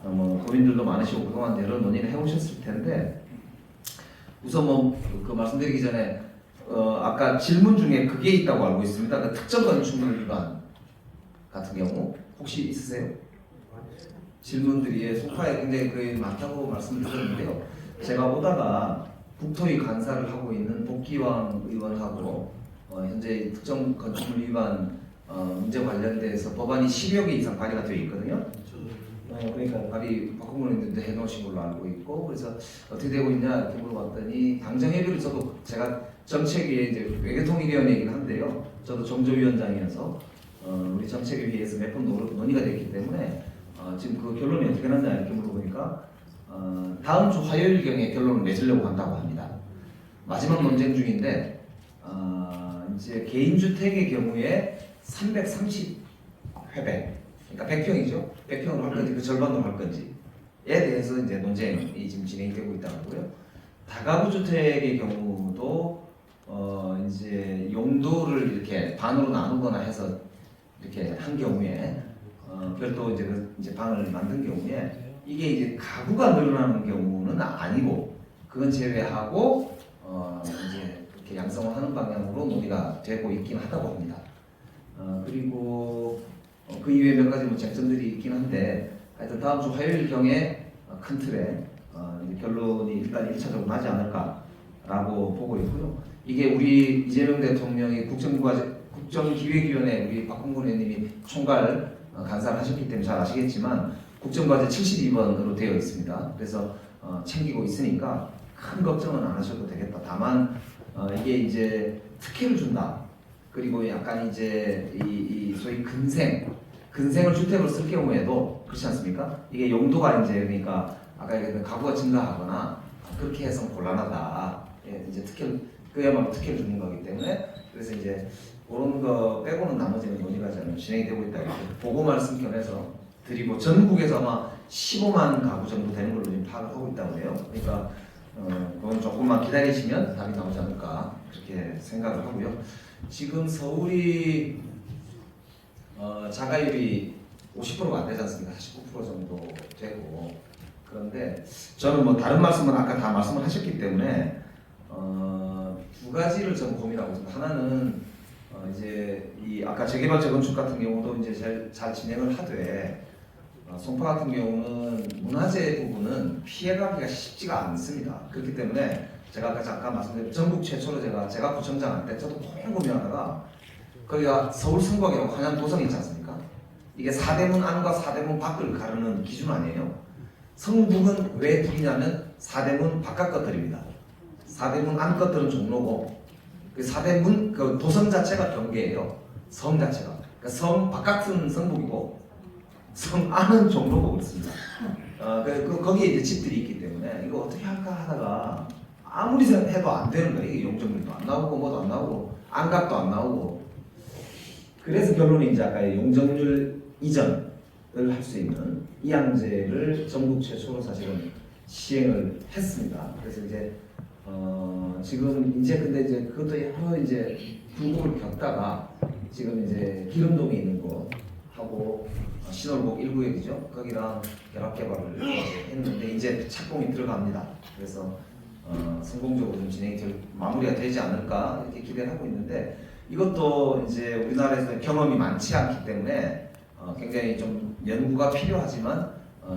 뭐 고민들도 많으시고 그동안 여러 논의를 해오셨을 텐데 우선 그 말씀드리기 전에 아까 질문 중에 그게 있다고 알고 있습니다. 그 특정 건축물 위반 같은 경우 혹시 있으세요? 질문들이 송파에 굉장히 거의 많다고 말씀을 드렸는데요. 제가 오다가 국토위 간사를 하고 있는 복기왕 의원하고 현재 특정 건축물 위반 문제 관련돼서 법안이 10여 개 이상 발의가 되어 있거든요. 그러니까 발의 박홍근 의원님도 해놓으신 걸로 알고 있고 그래서 어떻게 되고 있냐 이렇게 물어봤더니 당정협의를 저도 제가 정책위에 이제 외교통일위원회이긴 한데요. 저도 정조위원장이어서 우리 정책위에서 몇 번 논의가 됐기 때문에 지금 그 결론이 어떻게 났냐 이렇게 물어보니까 다음 주 화요일경에 결론을 내주려고 한다고 합니다. 마지막 논쟁 중인데 이제 개인주택의 경우에 330회백 그러니까 100평이죠. 100평으로 할 건지 그 절반으로 할 건지에 대해서 이제 논쟁이 지금 진행이 되고 있다고요. 다가구 주택의 경우도 이제 용도를 이렇게 반으로 나누거나 해서 이렇게 한 경우에 별도 이제 방을 만든 경우에 이게 이제 가구가 늘어나는 경우는 아니고 그건 제외하고 이제 이렇게 양성화하는 방향으로 논의가 되고 있긴 하다고 합니다. 그리고 그 이외에 몇 가지 뭐 쟁점들이 있긴 한데 하여튼 다음 주 화요일 경에 큰 틀에 결론이 일단 1차적으로 나지 않을까 라고 보고 있고요. 이게 우리 이재명 대통령이 국정기획위원회 우리 박홍근 의원님이 총괄 간사를 하셨기 때문에 잘 아시겠지만 국정과제 72번으로 되어 있습니다. 그래서 챙기고 있으니까 큰 걱정은 안 하셔도 되겠다. 다만 이게 이제 특혜를 준다. 그리고 약간 이제 이 소위 근생을 주택으로 쓸 경우에도 그렇지 않습니까? 이게 용도가 이제 그러니까 아까 얘기했던 가구가 증가하거나 그렇게 해서 곤란하다. 예, 이제 그야말로 특혜를 주는 거기 때문에 그래서 이제 그런 거 빼고는 나머지는 논의가 잘 진행이 되고 있다. 이렇게 보고 말씀 견해서 드리고 전국에서 아마 15만 가구 정도 되는 걸로 지금 파악을 하고 있다고 해요. 그러니까 그건 조금만 기다리시면 답이 나오지 않을까 그렇게 생각을 하고요. 지금 서울이 자가율이 50%가 안 되지 않습니까? 49% 정도 되고 그런데 저는 뭐 다른 말씀은 아까 다 말씀을 하셨기 때문에 두 가지를 저는 고민하고 있습니다. 하나는 이제 이 아까 재개발 재건축 같은 경우도 이제 잘 진행을 하되 송파 같은 경우는 문화재 부분은 피해가기가 쉽지가 않습니다. 그렇기 때문에 제가 아까 잠깐 말씀드린 전국 최초로 제가 구청장 할 때 저도 고민하다가 거기가 서울 성곽이라고 한양 도성이 있지 않습니까? 이게 사대문 안과 사대문 밖을 가르는 기준 아니에요. 성북은 왜 북이냐면 사대문 바깥 것들입니다. 사대문 안 것들은 종로고 그 사대문 그 도성 자체가 경계예요. 성 자체가. 그러니까 성 바깥은 성북이고 성 안은 종로고 그렇습니다. 거기에 이제 집들이 있기 때문에 이거 어떻게 할까 하다가 아무리 해도 안 되는 거예요. 이게 용적률도 안 나오고 뭐도 안 나오고 안각도 안 나오고 그래서 결론이 이제 아까 용적률 이전을 할 수 있는 이양제를 전국 최초로 사실은 시행을 했습니다. 그래서 이제 지금 이제 근데 이제 그것도 여러 이제 불법을 겪다가 지금 이제 기름동에 있는 곳하고 신월곡 1구역이죠. 거기랑 결합 개발을 했는데 이제 착공이 들어갑니다. 그래서 성공적으로 좀 마무리가 되지 않을까 이렇게 기대를 하고 있는데 이것도 이제 우리나라에서 경험이 많지 않기 때문에 굉장히 좀 연구가 필요하지만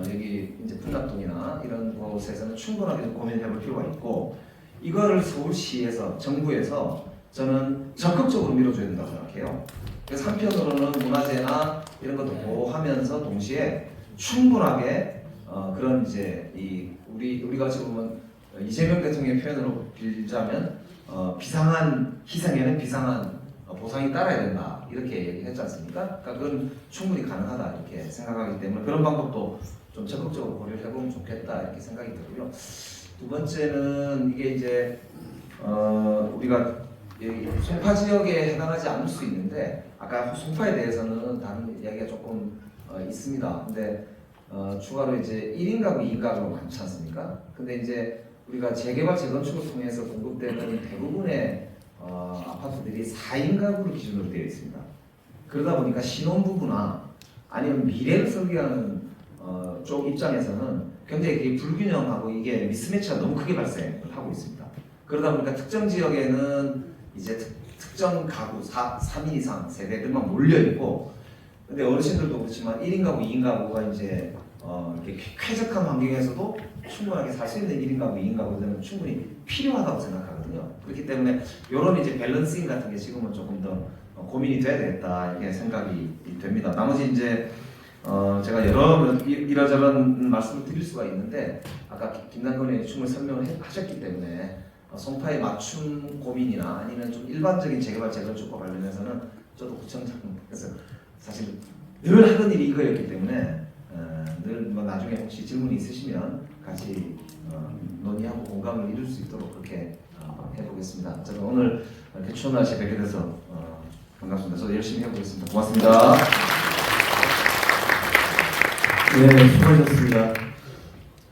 여기 이제 풍납동이나 이런 곳에서는 충분하게 좀 고민해볼 필요가 있고 이거를 서울시에서 정부에서 저는 적극적으로 밀어줘야 된다고 생각해요. 그래서 한편으로는 문화재나 이런 것도 보호하면서 동시에 충분하게 그런 이제 우리가 지금 이재명 대통령의 표현으로 빌자면 비상한 희생에는 비상한 보상이 따라야 된다 이렇게 얘기했지 않습니까? 그러니까 그건 충분히 가능하다 이렇게 생각하기 때문에 그런 방법도 좀 적극적으로 고려를 해보면 좋겠다 이렇게 생각이 들고요. 두 번째는 이게 이제 우리가 송파 지역에 해당하지 않을 수 있는데 아까 송파에 대해서는 다른 이야기가 조금 있습니다. 근데 추가로 이제 1인 가구, 2인 가구가 많지 않습니까? 근데 이제 우리가 재개발 재건축을 통해서 공급되는 대부분의 아파트들이 4인 가구를 기준으로 되어 있습니다. 그러다 보니까 신혼부부나 아니면 미래를 설계하는 쪽 입장에서는 굉장히 그게 불균형하고 이게 미스매치가 너무 크게 발생을 하고 있습니다. 그러다 보니까 특정 지역에는 이제 특정 가구 3인 이상 세대들만 몰려 있고, 근데 어르신들도 그렇지만 1인 가구, 2인 가구가 이제 이렇게 쾌적한 환경에서도 충분하게 살 수 있는 1인 가구, 2인 가구들은 충분히 필요하다고 생각하거든요. 그렇기 때문에 이런 이제 밸런싱 같은 게 지금은 조금 더 고민이 돼야 되겠다 이렇게 생각이 됩니다. 나머지 이제 제가 여러 이러저런 말씀을 드릴 수가 있는데 아까 김남근 의원이 충분히 설명을 하셨기 때문에 송파의 맞춤 고민이나 아니면 좀 일반적인 재개발 재건축과 관련해서는 저도 구청장에서 사실 늘 하던 일이 이거였기 때문에 늘 뭐 나중에 혹시 질문이 있으시면 같이 논의하고 공감을 이룰 수 있도록 그렇게 해보겠습니다. 저는 오늘 이렇게 추운 날씨에 뵙게 돼서 반갑습니다. 저도 열심히 해보겠습니다. 고맙습니다. 네, 수고하셨습니다.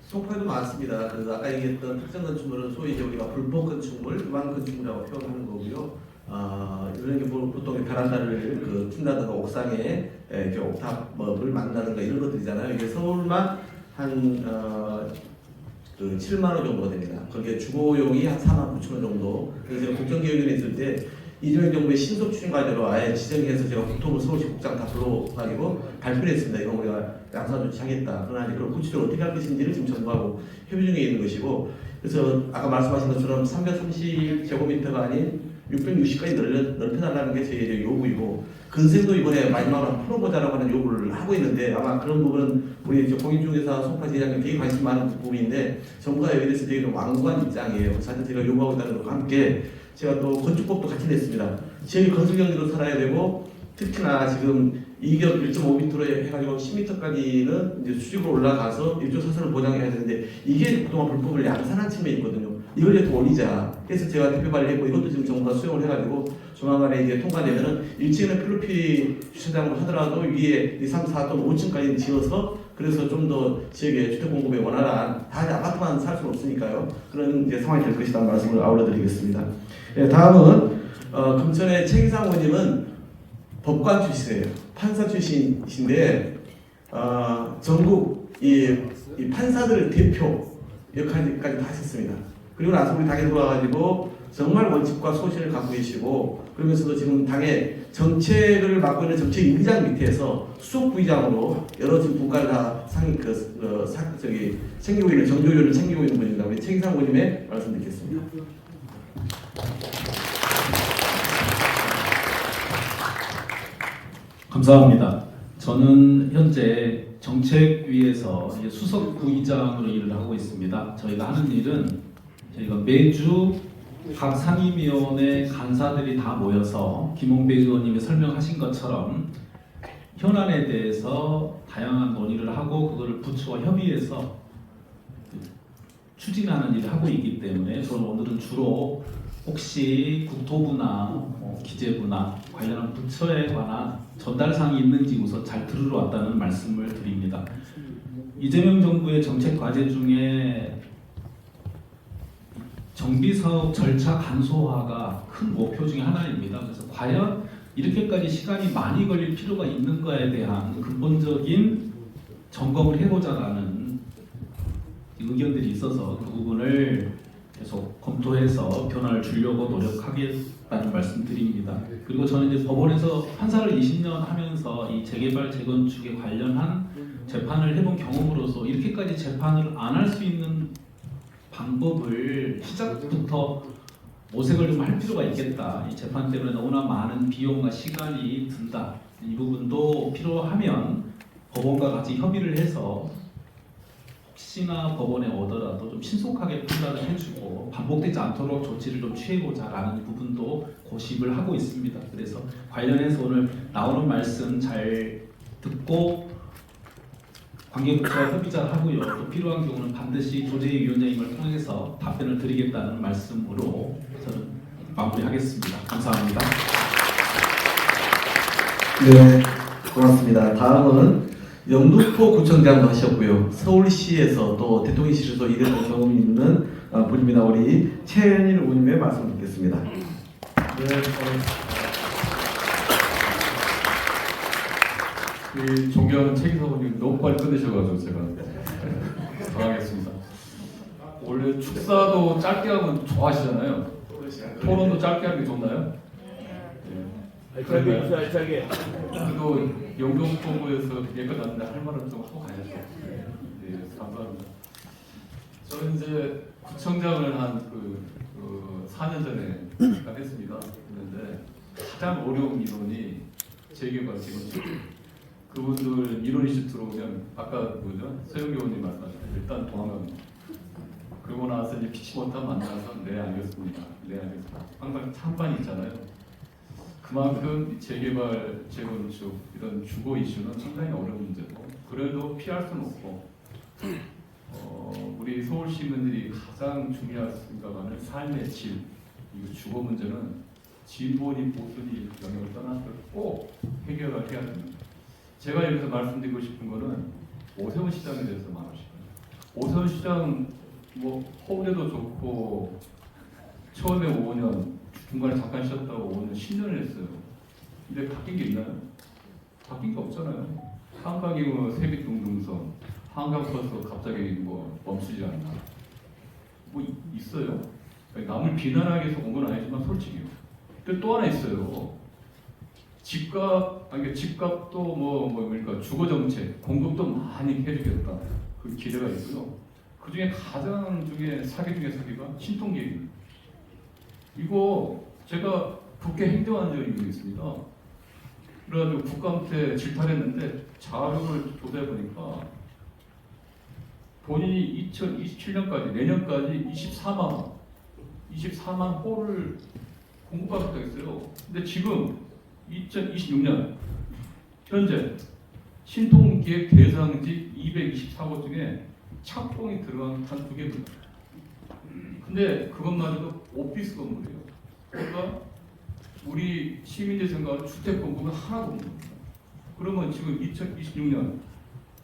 송파에도 많습니다. 그래서 아까 얘기했던 특정 건축물은 소위 이제 우리가 불법 건축물, 위반 건축물이라고 표현하는 거고요. 이런 게 보통 베란다를 튼다든가 옥상에 이렇게 옥탑을 만든다든가 이런 것들이잖아요. 이게 서울만 한 7만 원 정도 됩니다. 그게 주거용이 한 4만 9천 원 정도. 그래서 제가 국정기획위원회 있을 때 이재명 정부의 신속 추진 과제로 아예 지정해서 제가 국토부 서울시 국장 다 불러가지고 발표를 했습니다. 이건 우리가 양산 조치하겠다. 그러나 이제 그걸 구체적으로 어떻게 할 것인지를 지금 정부하고 협의 중에 있는 것이고 그래서 아까 말씀하신 것처럼 330제곱미터가 아닌 660까지 넓혀달라는 게 저희의 요구이고, 건설도 이번에 마지막으로 풀어보자라고 하는 요구를 하고 있는데, 아마 그런 부분은 우리 이제 공인중개사 송파 지회장님 되게 관심 많은 부분인데, 정부가 여기에 대해서 되게 완고한 입장이에요. 사실 제가 요구하고 있다는 것과 함께 제가 또 건축법도 같이 냈습니다. 지역이 건설 경제로 살아야 되고, 특히나 지금 2겹 1.5m로 해가지고 10m까지는 이제 수직으로 올라가서 일조 사선을 보장해야 되는데, 이게 그동안 불법을 양산한 측면이 있거든요. 이걸 이제 또 올리자. 그래서 제가 대표 발의했고, 이것도 지금 정부가 수용을 해가지고 조만간에 이제 통과되면은 1층에는 필로피 주차장으로 하더라도 위에 2, 3, 4 또는 5층까지 지어서, 그래서 좀 더 지역의 주택 공급에 원활한, 다 아파트만 살 수는 없으니까요. 그런 이제 상황이 될 것이라는 말씀을 아울러드리겠습니다. 예, 다음은 금천의 최기상 의원님은 법관 출신이에요. 판사 출신이신데 전국 이 판사들 대표 역할까지 다 하셨습니다. 그리고 나서 우리 당에 들어와가지고 정말 원칙과 소신을 갖고 계시고, 그러면서도 지금 당의 정책을 맡고 있는 정책위의장 밑에서 수석부의장으로 여러 지금 분과를 다 챙기고 있는, 정조위원을 챙기고 있는 분입니다. 우리 최기상 의원님의 말씀 듣겠습니다. 감사합니다. 저는 현재 정책위에서 이제 수석 부의장으로 일을 하고 있습니다. 저희가 하는 일은 저희가 매주 각 상임위원회 간사들이 다 모여서 김홍배 의원님이 설명하신 것처럼 현안에 대해서 다양한 논의를 하고 그거를 부처와 협의해서 추진하는 일을 하고 있기 때문에 저는 오늘은 주로 혹시 국토부나 기재부나 관련한 부처에 관한 전달사항이 있는지 우선 잘 들으러 왔다는 말씀을 드립니다. 이재명 정부의 정책 과제 중에 정비사업 절차 간소화가 큰 목표 중에 하나입니다. 그래서 과연 이렇게까지 시간이 많이 걸릴 필요가 있는가에 대한 근본적인 점검을 해보자라는 의견들이 있어서 그 부분을 계속 검토해서 변화를 주려고 노력하겠다는 말씀드립니다. 그리고 저는 이제 법원에서 판사를 20년 하면서 이 재개발 재건축에 관련한 재판을 해본 경험으로서 이렇게까지 재판을 안 할 수 있는 방법을 시작부터 모색을 좀 할 필요가 있겠다. 이 재판 때문에 너무나 많은 비용과 시간이 든다. 이 부분도 필요하면 법원과 같이 협의를 해서 혹시나 법원에 오더라도 좀 신속하게 판단을 해주고 반복되지 않도록 조치를 좀 취해보자라는 부분도 고심을 하고 있습니다. 그래서 관련해서 오늘 나오는 말씀 잘 듣고 관계부처와 협의를 하고요. 또 필요한 경우는 반드시 조재희 위원장님을 통해서 답변을 드리겠다는 말씀으로 저는 마무리하겠습니다. 감사합니다. 네, 고맙습니다. 다음은 영등포 구청장도 하셨고요. 서울시에서 또 대통령실에서 일했던 경험이 있는 분입니다. 우리 최현일 의원님의 말씀 듣겠습니다. 네, 이 존경하는 최기사 의원님 너무 빨리 끝내셔가지고 제가 당하겠습니다. 원래 축사도 짧게 하면 좋아하시잖아요. 토론도 짧게 하는 게 좋나요? 알차게. 그래도 영등포구에서 여기까지 왔는데 할 말은 좀 하고 가야죠. 네, 감사합니다. 저는 이제 구청장을 한 4년 전에 잠깐 했습니다. 그런데 가장 어려운 민원이 재개발 재건축. 그분들 민원 이슈 들어오면 아까 뭐죠? 서영 의원님 말씀하신 일단 도망갑니다. 그러고 나서 이제 피치 못한 만나서 네 알겠습니다. 네 알겠습니다. 항상 찬반이 있잖아요. 그만큼 재개발, 재건축 이런 주거 이슈는 상당히 어려운 문제고 그래도 피할 수는 없고 우리 서울 시민들이 가장 중요할 생각하는 삶의 질, 이 주거 문제는 진보니 보수니 영역을 떠나서 꼭 해결을 해야 됩니다. 제가 여기서 말씀드리고 싶은 거는 오세훈 시장에 대해서 말하고 싶어요. 오세훈 시장 뭐 서울에도 좋고 처음에 5년 중간에 잠깐 쉬었다고 5년 10년을 했어요. 근데 바뀐 게 있나요? 바뀐 게 없잖아요. 한강이 뭐 세빛둥둥선, 한강버스 갑자기 뭐 멈추지 않나. 뭐 있어요? 남을 비난하기 위해서 온 건 아니지만 솔직히요. 근데 또 하나 있어요. 집값도 뭐 그러니까 주거 정책 공급도 많이 해주겠다. 그 기대가 있고요. 그 중에 가장 사기 중에 사기가 신통계획입니다. 이거 제가 국회 행정안전위원회에 있습니다. 그래가지고 국감때 질타했는데 자료를 조사해 보니까 본인이 2027년까지 내년까지 24만 호를 공급하겠다고 했어요. 근데 지금 2026년 현재 신통기획 대상지 224곳 중에 착공이 들어간 단 2개입니다. 근데 그것마저도 오피스 건물이에요. 그러니까 우리 시민들 생각하는 주택 건물은 하나도 없는 겁니다. 그러면 지금 2026년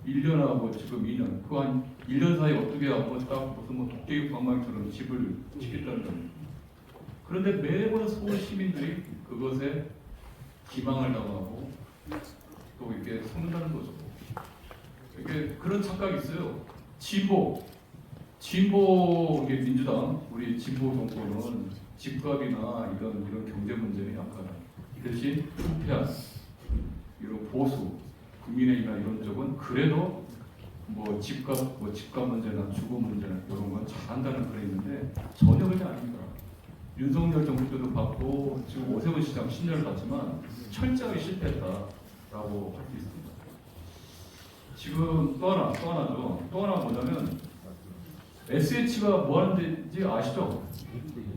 1년하고 지금 2년 그 한 1년 사이 어떻게 하고 딱 무슨 뭐 독재육 방망이처럼 집을 짓겠다는 겁니다. 그런데 매번 서울 시민들이 그것에 기망을 당하고 또 이렇게 속는다는 거죠. 이게 그런 착각이 있어요. 진보 이게 민주당 우리 진보 정권은 집값이나 이런 경제 문제에 약하다. 대신 후퇴한 이런 보수 국민의힘이나 이런 쪽은 그래도 뭐 집값 문제나 주거 문제나 이런 건 잘한다는 그래 있는데 전혀 그게 아닙니다. 윤석열 정부 때도 받고 지금 오세훈 시장 10년을 받지만 철저하게 실패했다라고 할 수 있습니다. 지금 또 하나죠. 또 하나 뭐냐면 SH가 뭐 하는 데인지 아시죠?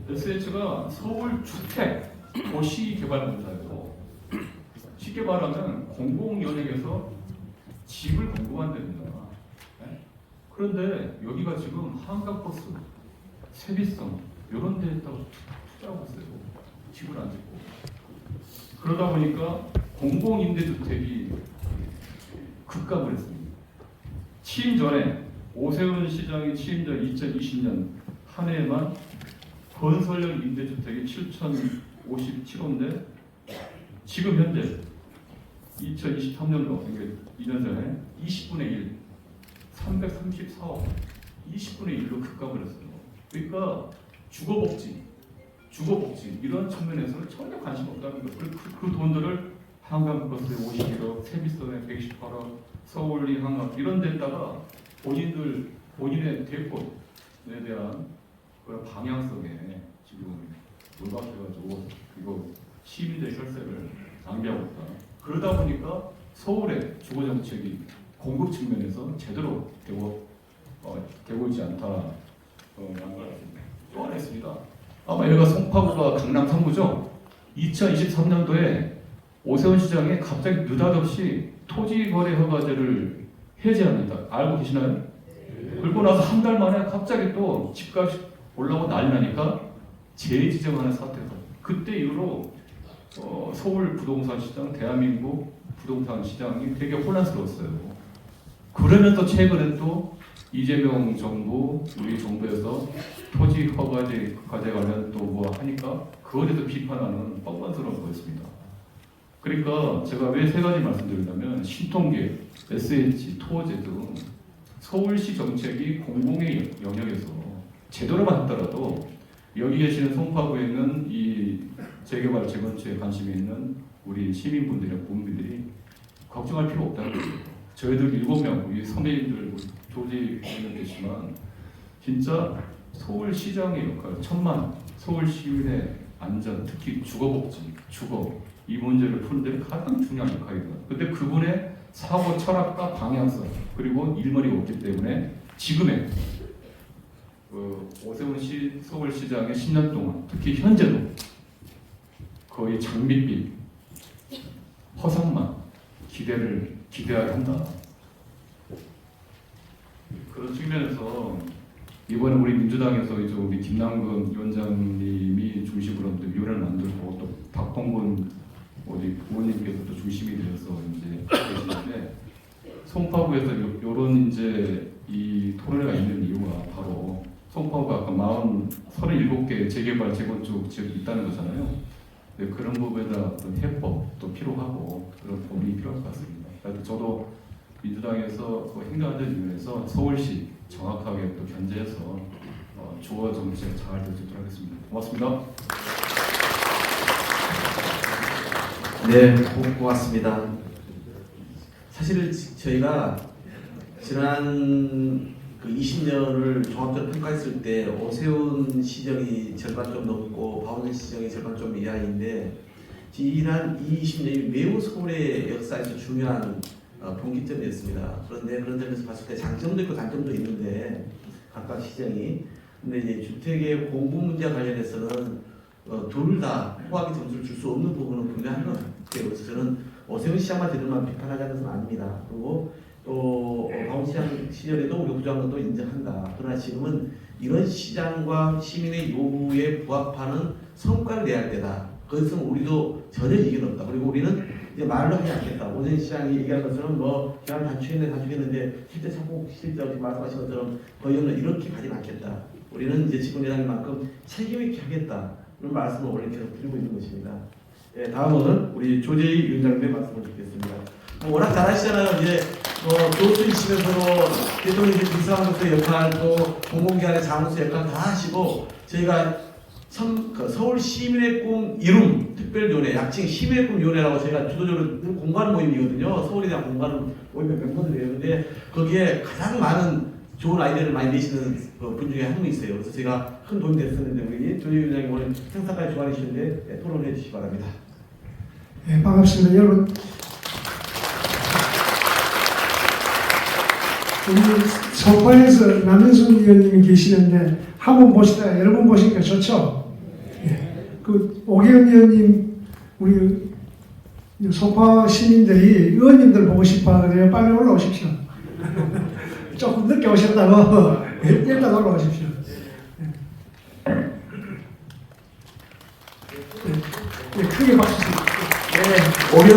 SH가 서울 주택 도시 개발 공사예요. 쉽게 말하면 공공연행에서 집을 공급한답니다. 네? 그런데 여기가 지금 한강버스, 세비섬 이런 데에다가 투자하고 있어요. 집을 안 짓고. 그러다 보니까 공공임대주택이 급감을 했습니다. 취임 전에 오세훈 시장이 취임 전 2020년 한 해에만 건설형 임대주택이 7,057호인데 지금 현재 2023년도 그러니까 2년 전에 20분의 1, 334억, 20분의 1로 급감을 했어요. 그러니까 주거복지 이런 측면에서는 전혀 관심 없다는 거예요. 그 돈들을 한강버스에 51억, 세비섬에 128억, 서울리 한강 이런 데다가 본인의 대권에 대한 그런 방향성에 지금 몰박해가지고 그리고 시민들의 혈세를 낭비하고 있다. 그러다 보니까 서울의 주거 정책이 공급 측면에서 제대로 되고 있지 않다. 또 하나 있습니다. 아마 여기가 송파구가 강남 3구죠. 2023년도에 오세훈 시장이 갑자기 느닷없이 토지거래 허가제를 해제합니다. 알고 계시나요? 그리고 나서 한 달 만에 갑자기 또 집값이 올라오고 난리 나니까 재지정하는 사태가. 그때 이후로 서울 부동산 시장, 대한민국 부동산 시장이 되게 혼란스러웠어요. 그러면서 최근에 또 이재명 정부, 우리 정부에서 토지 허가제 관련 또 뭐 하니까 그거에 대해서 비판하는 뻔뻔스러운 거였습니다. 그러니까 제가 왜 세 가지 말씀드리냐면 신통계, SH, 토제 등 서울시 정책이 공공의 영역에서 제대로만 했더라도 여기 계시는 송파구에 있는 이 재개발 재건축에 관심이 있는 우리 시민분들이나 국민들이 걱정할 필요 없다는 거죠. 저희들 7명, 우리 선배님들 조직 계시지만 진짜 서울시장의 역할, 천만 서울 시민의 안전, 특히 주거복지, 주거 이 문제를 푸는 데 가장 중요한 역할이다. 근데 그분의 사고 철학과 방향성 그리고 일머리가 없기 때문에 지금의 오세훈 서울시장의 10년 동안 특히 현재도 거의 장밋빛 허상만 기대하게 한다. 그런 측면에서 이번에 우리 민주당에서 이제 우리 김남근 위원장님이 중심으로 위원회를 만들고 또 박홍근 우리 부모님께서도 중심이 되어서 이제 계시는데 송파구에서 이런 이제 이 토론회가 있는 이유가 바로 송파구가 아까 37개 재개발 재건축 지역이 있다는 거잖아요. 근데 그런 부분에 대한 어떤 해법도 필요하고 그런 고민이 필요할 것 같습니다. 그래서 저도 민주당에서 행정안전위원회에서 서울시 정확하게 또 견제해서 주거 정책 잘 될 수 있도록 하겠습니다. 고맙습니다. 네, 고맙습니다. 사실 저희가 지난 그 20년을 종합적으로 평가했을 때 오세훈 시정이 절반 좀 넘고 박원순 시정이 절반 좀 이하인데 지난 20년이 매우 서울의 역사에서 중요한 분기점이었습니다. 그런데 그런 점에서 봤을 때 장점도 있고 단점도 있는데 각각 시정이 근데 이제 주택의 공급 문제와 관련해서는 둘 다 호하게 점수를 줄 수 없는 부분은 분명한 것 같아요. 그래서 저는 오세훈 시장만 제대로만 비판하자는 것은 아닙니다. 그리고 또 박원순 시장 시절에도 우리 부족한 것도 인정한다. 그러나 지금은 이런 시장과 시민의 요구에 부합하는 성과를 내야 할 때다. 그것은 우리도 전혀 이견 없다. 그리고 우리는 이제 말로 하지 않겠다. 오세훈 시장이 얘기한 것처럼 뭐 기간 단축했는데 실제 참고 실제 말씀하신 것처럼 거의 없는 이렇게 가진 않겠다. 우리는 이제 지금 회장님만큼 책임 있게 하겠다. 이런 말씀을 원래 계속 드리고 있는 것입니다. 예, 다음은 우리 조재희 위원장님의 말씀을 듣겠습니다. 워낙 잘하시잖아요. 이제 교수이시면서도 대통령이 비서관으로서의 역할 또 공공기관의 자문수 역할 다 하시고 저희가 참 서울 시민의 꿈 이룸 특별위원회 약칭 시민의 꿈 위원회라고 저희가 주도적으로 공부하는 모임이거든요. 서울에 대한 공부하는 모임의 멤버들이에요. 근데 거기에 가장 많은 좋은 아이디어를 많이 내시는 분 중에 한 분 있어요. 그래서 제가 큰 도움이 됐었는데 우리 조재희 위원장님 오늘 행사까지 좋아하시는데 토론해 주시기 바랍니다. 네, 반갑습니다. 여러분, 우리 소파에서 남현순 의원님이 계시는데 한 번 보시다가 여러 번 보시니까 좋죠? 네. 그 오기영 의원님, 우리 소파 시민들이 의원님들 보고 싶어 그래요. 빨리 올라오십시오. 조금 늦게 오셨다고 일단 올라오십시오. 네, 크게 박수 주세요. 네, 오경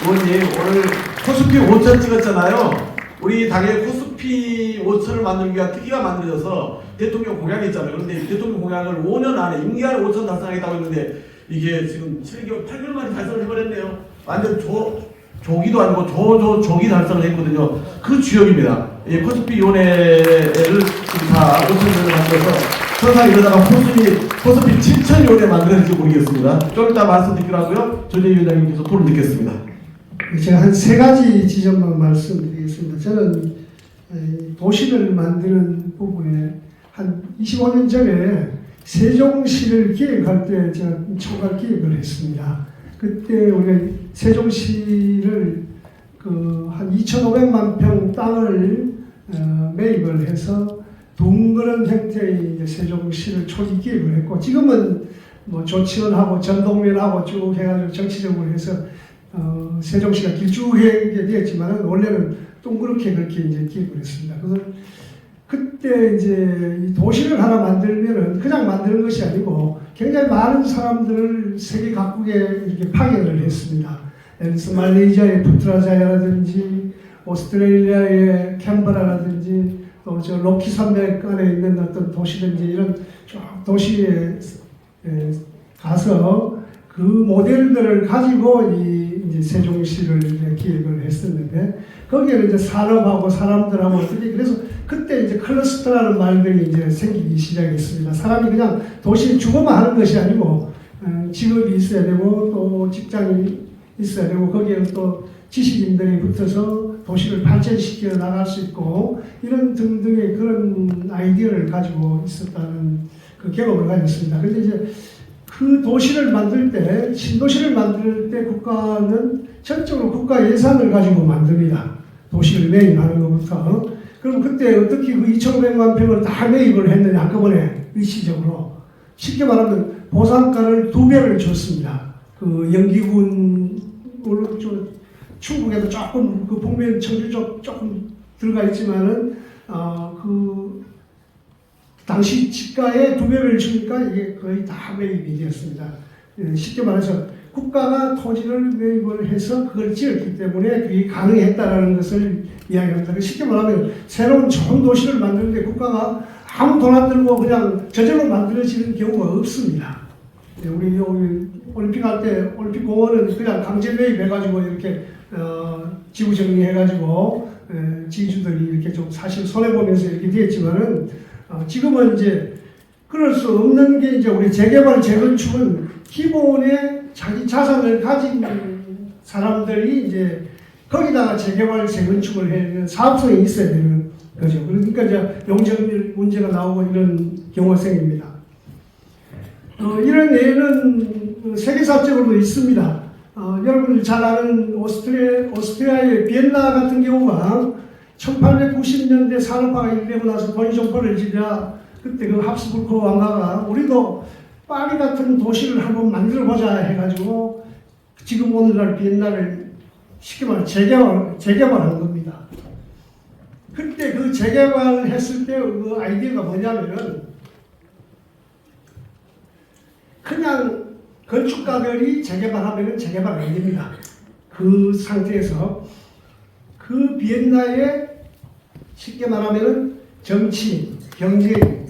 의원님 오늘 코스피 5천 찍었잖아요. 우리 당의 코스피 5천을 만들기 위한 특기가 만들어져서 대통령 공약이 있잖아요. 그런데 대통령 공약을 5년 안에 임기안에 5천 달성하겠다고 했는데 이게 지금 7개월, 8개월 만에 달성을 해버렸네요. 완전 조기도 아니고 조기 달성을 했거든요. 그 주역입니다. 이 코스피 위원회를 지금 다 5천 년을 만들어서 설사 이러다가 코스피 7천 위원회 만들어질지 모르겠습니다. 좀 이따 말씀드리기로 하고요. 조재희 위원장님께서 토론 듣겠습니다. 제가 한 세 가지 지점만 말씀드리겠습니다. 저는 도시를 만드는 부분에 한 25년 전에 세종시를 기획할 때 제가 총괄 기획을 했습니다. 그때 우리가 세종시를 한 2,500만 평 땅을 매입을 해서 둥그런 형태의 이제 세종시를 초기 기획을 했고 지금은 뭐 조치원하고 전동면하고 쭉 해가지고 정치적으로 해서 세종시가 길쭉하게 되었지만은 원래는 동그랗게 그렇게 이제 기획을 했습니다. 그래서 그때 이제 이 도시를 하나 만들면은 그냥 만드는 것이 아니고 굉장히 많은 사람들을 세계 각국에 이렇게 파견을 했습니다. 예를 들어서 말레이시아의 푸트라자야라든지 오스트레일리아의 캔버라라든지 또 저 로키 산맥 안에 있는 어떤 도시든지 이런 도시에 가서 그 모델들을 가지고 이제 세종시를 이제 기획을 했었는데 거기에는 이제 산업하고 사람들하고 어떻게 그래서 그때 이제 클러스터라는 말들이 이제 생기기 시작했습니다. 사람이 그냥 도시에 주거만 하는 것이 아니고 직업이 있어야 되고 또 직장이 있어야 되고 거기에 또 지식인들이 붙어서 도시를 발전시켜 나갈 수 있고 이런 등등의 그런 아이디어를 가지고 있었다는 그 경험을 가졌습니다. 그런데 이제 그 도시를 만들 때, 신도시를 만들 때 국가는 전적으로 국가 예산을 가지고 만듭니다. 도시를 매입하는 것부터. 그럼 그때 어떻게 그 2,500만 평을 다 매입을 했느냐, 한꺼번에 일시적으로. 쉽게 말하면 보상가를 2배를 줬습니다. 그 영기군, 물론 충북에도 조금 그 북면 청주 쪽 조금 들어가 있지만은, 당시 지가의 2배를 주니까 이게 거의 다 매입이 되었습니다. 쉽게 말해서 국가가 토지를 매입을 해서 그걸 지었기 때문에 그게 가능했다라는 것을 이야기합니다. 쉽게 말하면 새로운 좋은 도시를 만드는데 국가가 아무 돈 안 들고 그냥 저절로 만들어지는 경우가 없습니다. 우리 올림픽 할 때 올림픽 공원은 그냥 강제 매입해가지고 이렇게 지구 정리해가지고 지주들이 이렇게 좀 사실 손해보면서 이렇게 되었지만은 지금은 이제 그럴 수 없는 게 이제 우리 재개발, 재건축은 기본에 자기 자산을 가진 사람들이 이제 거기다가 재개발, 재건축을 해야 되는 사업성이 있어야 되는 거죠. 그러니까 이제 용적률 문제가 나오고 이런 경우가 생깁니다. 이런 예는 세계사적으로도 있습니다. 여러분들 잘 아는 오스트리아의 비엔나 같은 경우가 1890년대 산업화가 일되고 나서 돈이 좀 벌어지자 그때 그 합스부르크 왕가가 우리도 파리 같은 도시를 한번 만들어보자 해가지고 지금 오늘날 비엔나를 쉽게 말해 재개발한 겁니다. 그때 그 재개발을 했을 때 그 아이디어가 뭐냐면은 그냥 건축가들이 재개발하면 재개발 안 됩니다. 그 상태에서 그 비엔나에 쉽게 말하면은 정치, 경제인,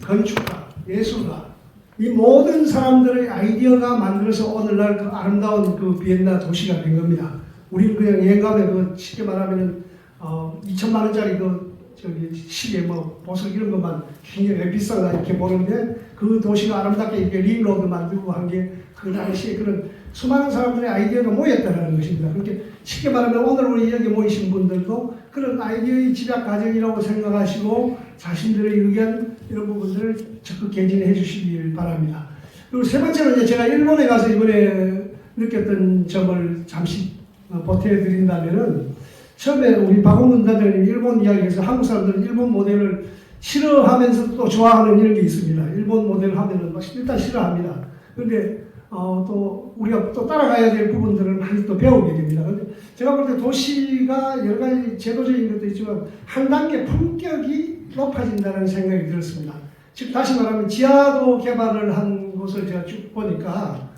건축가, 예술가 이 모든 사람들의 아이디어가 만들어서 오늘날 그 아름다운 그 비엔나 도시가 된 겁니다. 우리는 그냥 여행 가면 그 쉽게 말하면은 2천만 원짜리 그 저기 시계 뭐 보석 이런 것만 굉장히 비싸다 이렇게 보는데 그 도시가 아름답게 이렇게 링로드 만들고 한 게 그 당시에 그런 수많은 사람들의 아이디어가 모였다는 것입니다. 그렇게 쉽게 말하면 오늘 우리 여기 모이신 분들도 그런 아이디어의 집약 과정이라고 생각하시고 자신들의 의견 이런 부분들을 적극 개진해 주시길 바랍니다. 그리고 세 번째는 이제 제가 일본에 가서 이번에 느꼈던 점을 잠시 보태드린다면은 처음에 우리 박홍근 단장님 일본 이야기에서 한국 사람들은 일본 모델을 싫어하면서 또 좋아하는 이런 게 있습니다. 일본 모델을 하면은 일단 싫어합니다. 그런데 또 우리가 또 따라가야 될 부분들을 많이 또 배우게 됩니다. 근데 제가 볼 때 도시가 여러 가지 제도적인 것도 있지만 한 단계 품격이 높아진다는 생각이 들었습니다. 즉 다시 말하면 지하도 개발을 한 곳을 제가 쭉 보니까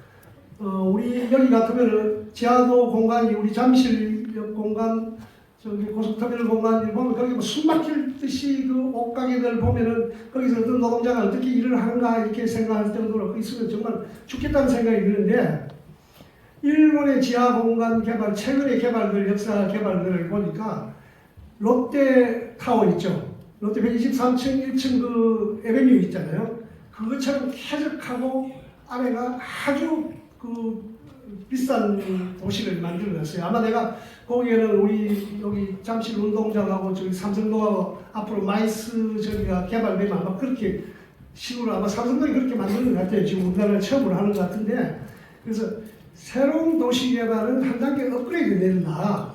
우리 여기 같으면 지하도 공간이 우리 잠실역 공간 저기 고속터미널 공간을 보면 거기 뭐 숨막힐 듯이 그 옷가게들 보면은 거기서 어떤 노동자가 어떻게 일을 하는가 이렇게 생각할 정도로 있으면 정말 죽겠다는 생각이 드는데 일본의 지하 공간 개발 최근의 개발들 역사 개발들을 보니까 롯데 타워 있죠. 롯데 123층 1층 그 에베뉴 있잖아요. 그것처럼 쾌적하고 안에가 아주 그 비싼 도시를 만들어놨어요. 아마 내가 거기에는 우리 여기 잠실 운동장하고 저기 삼성동하고 앞으로 마이스 저기가 개발되면 아마 그렇게 식으로 아마 삼성동이 그렇게 만드는 것 같아요. 지금 우리나라를 처음으로 하는 것 같은데 그래서 새로운 도시 개발은 한 단계 업그레이드 된다.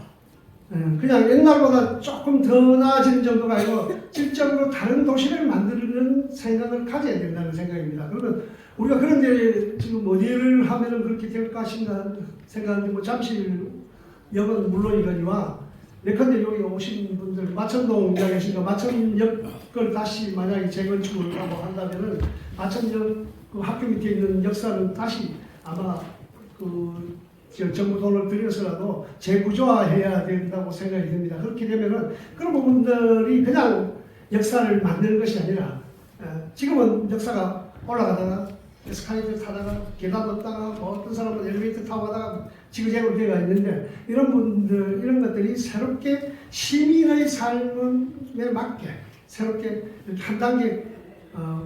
그냥 옛날보다 조금 더 나아지는 정도가 아니고 질적으로 다른 도시를 만드는 생각을 가져야 된다는 생각입니다. 그러면 우리가 그런데 지금 어디를 하면은 그렇게 될까 생각하는데 뭐 잠실역은 물론이거니와 예컨대 여기 오신 분들 마천동 이야기하시니까 마천역을 다시 만약에 재건축을 하고 한다면은 마천역 그 학교 밑에 있는 역사는 다시 아마 그 정부 돈을 들여서라도 재구조화해야 된다고 생각이 듭니다. 그렇게 되면은 그런 부분들이 그냥 역사를 만드는 것이 아니라 지금은 역사가 올라가다가 에스카레이터 타다가 계단 걷다가 뭐 어떤 사람은 엘리베이터 타고 가다가 지그재그로 되어 있는데 이런 분들 이런 것들이 새롭게 시민의 삶에 맞게 새롭게 한 단계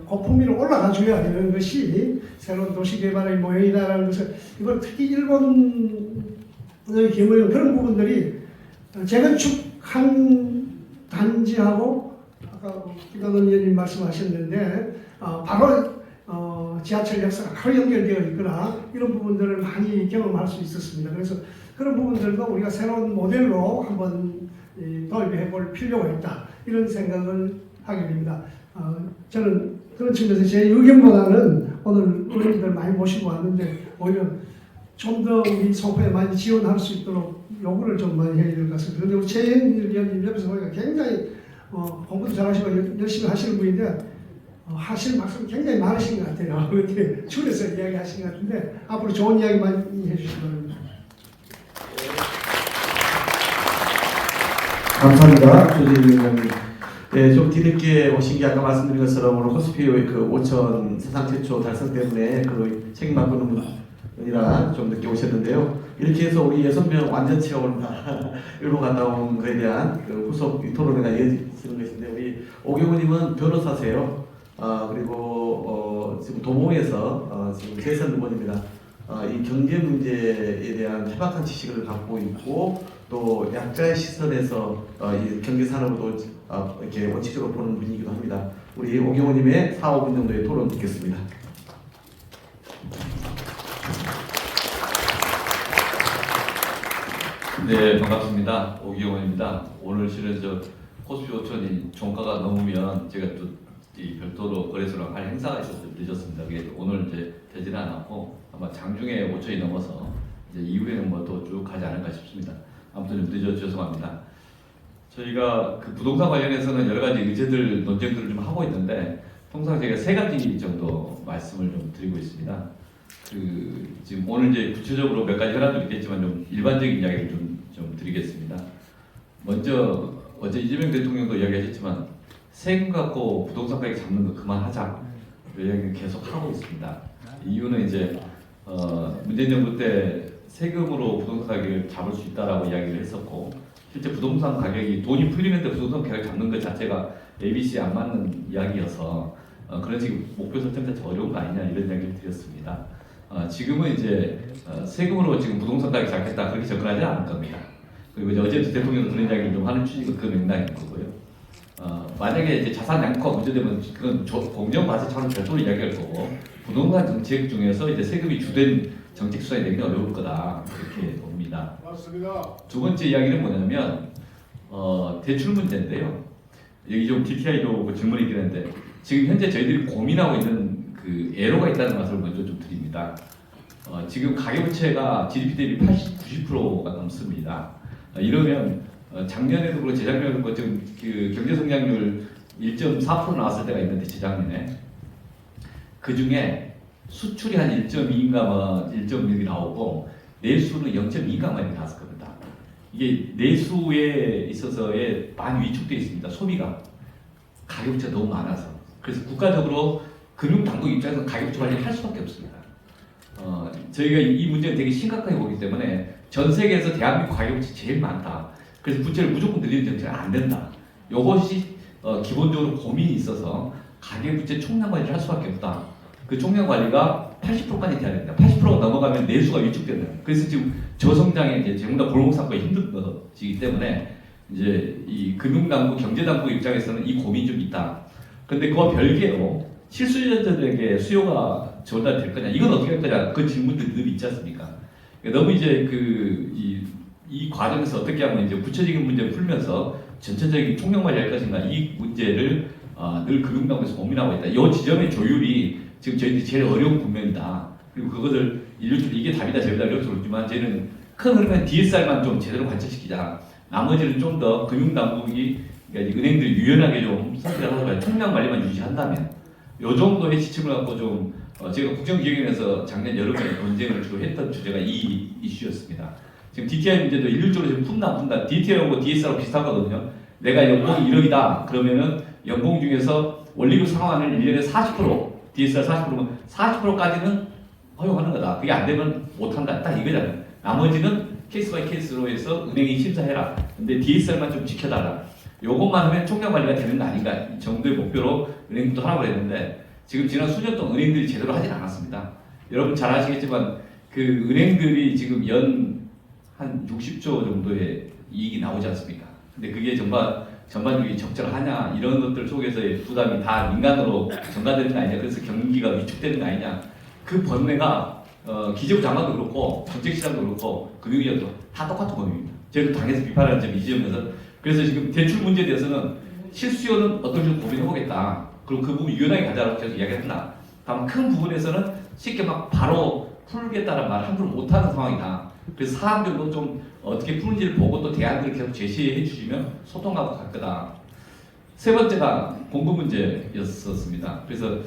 고품위로 올라가 줘야 되는 것이 새로운 도시 개발의 모형이다라는 것을 이걸 특히 일본의 경우에는 그런 부분들이 재건축한 단지하고 아까 김강원 의원님 말씀하셨는데 바로 지하철 역사가 바로 연결되어 있거나 이런 부분들을 많이 경험할 수 있었습니다. 그래서 그런 부분들도 우리가 새로운 모델로 한번 도입해 볼 필요가 있다 이런 생각을 하게 됩니다. 저는 그런 측면에서 제 의견보다는 오늘 의원님들 많이 모시고 왔는데 오히려 좀 더 우리 소포에 많이 지원할 수 있도록 요구를 좀 많이 해야 될 것 같습니다. 그런데 우리 최현 의원님 옆에서 보니까 굉장히 공부도 잘하시고 열심히 하시는 분인데 하실 말씀 굉장히 많으신 것 같아요. 이렇게 줄여서 이야기하신 것 같은데 앞으로 좋은 이야기 많이 해주시기 바랍니다. 감사합니다. 조재일 위원장님. 네, 좀 뒤늦게 오신 게 아까 말씀드린 것처럼 오늘 호스피의 그 5천 사상 최초 달성 때문에 그 책임 맡고는 분이라 좀 늦게 오셨는데요. 이렇게 해서 우리 6명 완전체가 오늘 다 일본 갔다 온 거에 대한 그 후속 토론회가 이어지는 것인데 우리 오경우님은 변호사세요. 그리고 지금 도봉에서 지금 재선 의원입니다. 이 경제 문제에 대한 해박한 지식을 갖고 있고 또 약자의 시선에서 이 경제 산업도 이렇게 원칙적으로 보는 분이기도 합니다. 우리 오경호님의 4, 5분 정도의 토론 듣겠습니다. 네, 반갑습니다. 오기영원입니다. 오늘 실은 코스피 5천이 종가가 넘으면 제가 또 이 별도로 거래소랑 할 행사가 있어서 늦었습니다. 그래서 오늘 이제 되지는 않았고 아마 장중에 5천이 넘어서 이제 이후에는 뭐 또 쭉 가지 않을까 싶습니다. 아무튼 좀 늦어 죄송합니다. 저희가 그 부동산 관련해서는 여러 가지 의제들 논쟁들을 좀 하고 있는데 통상 제가 3가지 정도 말씀을 좀 드리고 있습니다. 지금 오늘 이제 구체적으로 몇 가지 현안도 있겠지만 좀 일반적인 이야기를 좀 드리겠습니다. 먼저 어제 이재명 대통령도 이야기하셨지만 세금 갖고 부동산 가격 잡는 거 그만하자 그 이야기를 계속 하고 있습니다. 이유는 이제 문재인 정부 때 세금으로 부동산 가격을 잡을 수 있다라고 이야기를 했었고 실제 부동산 가격이 돈이 풀리는데 부동산 가격 잡는 것 자체가 ABC에 안 맞는 이야기여서 그런 식의 목표 설정 자체가 어려운 거 아니냐 이런 이야기를 드렸습니다. 지금은 이제 세금으로 지금 부동산 가격 잡겠다 그렇게 접근하지 않을 겁니다. 그리고 이제 어제도 대통령도 그런 이야기를 좀 하는 취지가 그 맥락인 거고요. 만약에 이제 자산 양극화가 문제되면 그건 공정 과세차원 별도로 이야기할 거고 부동산 정책 중에서 이제 세금이 주된 정책 수단이 되기 어려울 거다 이렇게 봅니다. 맞습니다. 두 번째 이야기는 뭐냐면 대출 문제인데요. 여기 좀 DTI도 질문이 있긴 한데 지금 현재 저희들이 고민하고 있는 그 애로가 있다는 것을 먼저 좀 드립니다. 지금 가계부채가 GDP 대비 80, 90%가 넘습니다. 이러면 작년에도 그렇고 재작년에도 그렇고 지금 그 경제 성장률 1.4% 나왔을 때가 있는데 재작년에 그 중에 수출이 한 1.2인가 뭐 1.6이 나오고 내수는 0.2인가만 나왔을 겁니다. 이게 내수에 있어서의 많이 위축되어 있습니다. 소비가 가계부채가 너무 많아서 그래서 국가적으로 금융당국 입장에서 가계부채 관리를 할 수밖에 없습니다. 저희가 이 문제를 되게 심각하게 보기 때문에 전 세계에서 대한민국 가계부채 제일 많다. 그래서 부채를 무조건 늘리는 정책은 안 된다. 이것이 기본적으로 고민이 있어서 가계부채 총량 관리를 할 수밖에 없다. 그 총량 관리가 80%까지 돼야 된다. 80%가 넘어가면 내수가 위축된다. 그래서 지금 저성장에 이제 전부 다 골목상권이 힘든 것이기 때문에 이제 이 금융당국, 경제당국 입장에서는 이 고민이 좀 있다. 근데 그와 별개로 실수요자들에게 수요가 전달될 거냐, 이건 어떻게 할 거냐, 그 질문들이 늘 있지 않습니까? 너무 이제 이 과정에서 어떻게 하면 이제 구체적인 문제를 풀면서 전체적인 총력 관리할 것인가 이 문제를 늘 금융당국에서 고민하고 있다. 이 지점의 조율이 지금 저희들이 제일 어려운 국면이다. 그리고 그것을 인류적으로 이게 답이다 저희다 이렇게 그렇지만 저희는 큰 흐름에 DSR만 좀 제대로 관철시키자. 나머지는 좀 더 금융당국이 그러니까 은행들이 유연하게 좀 선택을 하고 총량 관리만 유지한다면 이 정도의 지침을 갖고 좀 제가 국정기획위원회에서 작년 여름에 논쟁을 주로 했던 주제가 이 이슈였습니다. 지금 DTI 문제도 일률적으로 지금 푼다. DTI하고 DSR하고 비슷한 거거든요. 내가 연봉이 1억이다. 그러면은 연봉 중에서 원리금 상환을 1년에 40%, DSR 40%면 40%까지는 허용하는 거다. 그게 안 되면 못한다. 딱 이거잖아요. 나머지는 케이스 바이 케이스로 해서 은행이 심사해라. 근데 DSR만 좀 지켜달라. 요것만 하면 총량 관리가 되는 거 아닌가. 이 정도의 목표로 은행도 하라고 했는데 지금 지난 수년 동안 은행들이 제대로 하진 않았습니다. 여러분 잘 아시겠지만 그 은행들이 지금 연 한 60조 정도의 이익이 나오지 않습니까? 근데 그게 전반적인 적절하냐 이런 것들 속에서의 부담이 다 민간으로 전가되는 거 아니냐, 그래서 경기가 위축되는 거 아니냐, 그 번뇌가 기재부 장관도 그렇고 정책시장도 그렇고 금융위원도 다 똑같은 범위입니다. 저희도 당에서 비판하는 점이 이 지점에서 그래서 지금 대출 문제에 대해서는 실수요는 어떤 식으로 고민해보겠다. 그리고 그 부분 유연하게 가자라고 계속 이야기했나. 다만 큰 부분에서는 쉽게 막 바로 풀겠다는 말을 함부로 못하는 상황이다. 그래서 사람들도 좀 어떻게 푸는지를 보고 또 대안들을 계속 제시해 주시면 소통하고 갈 거다. 세 번째가 공급 문제였었습니다. 그래서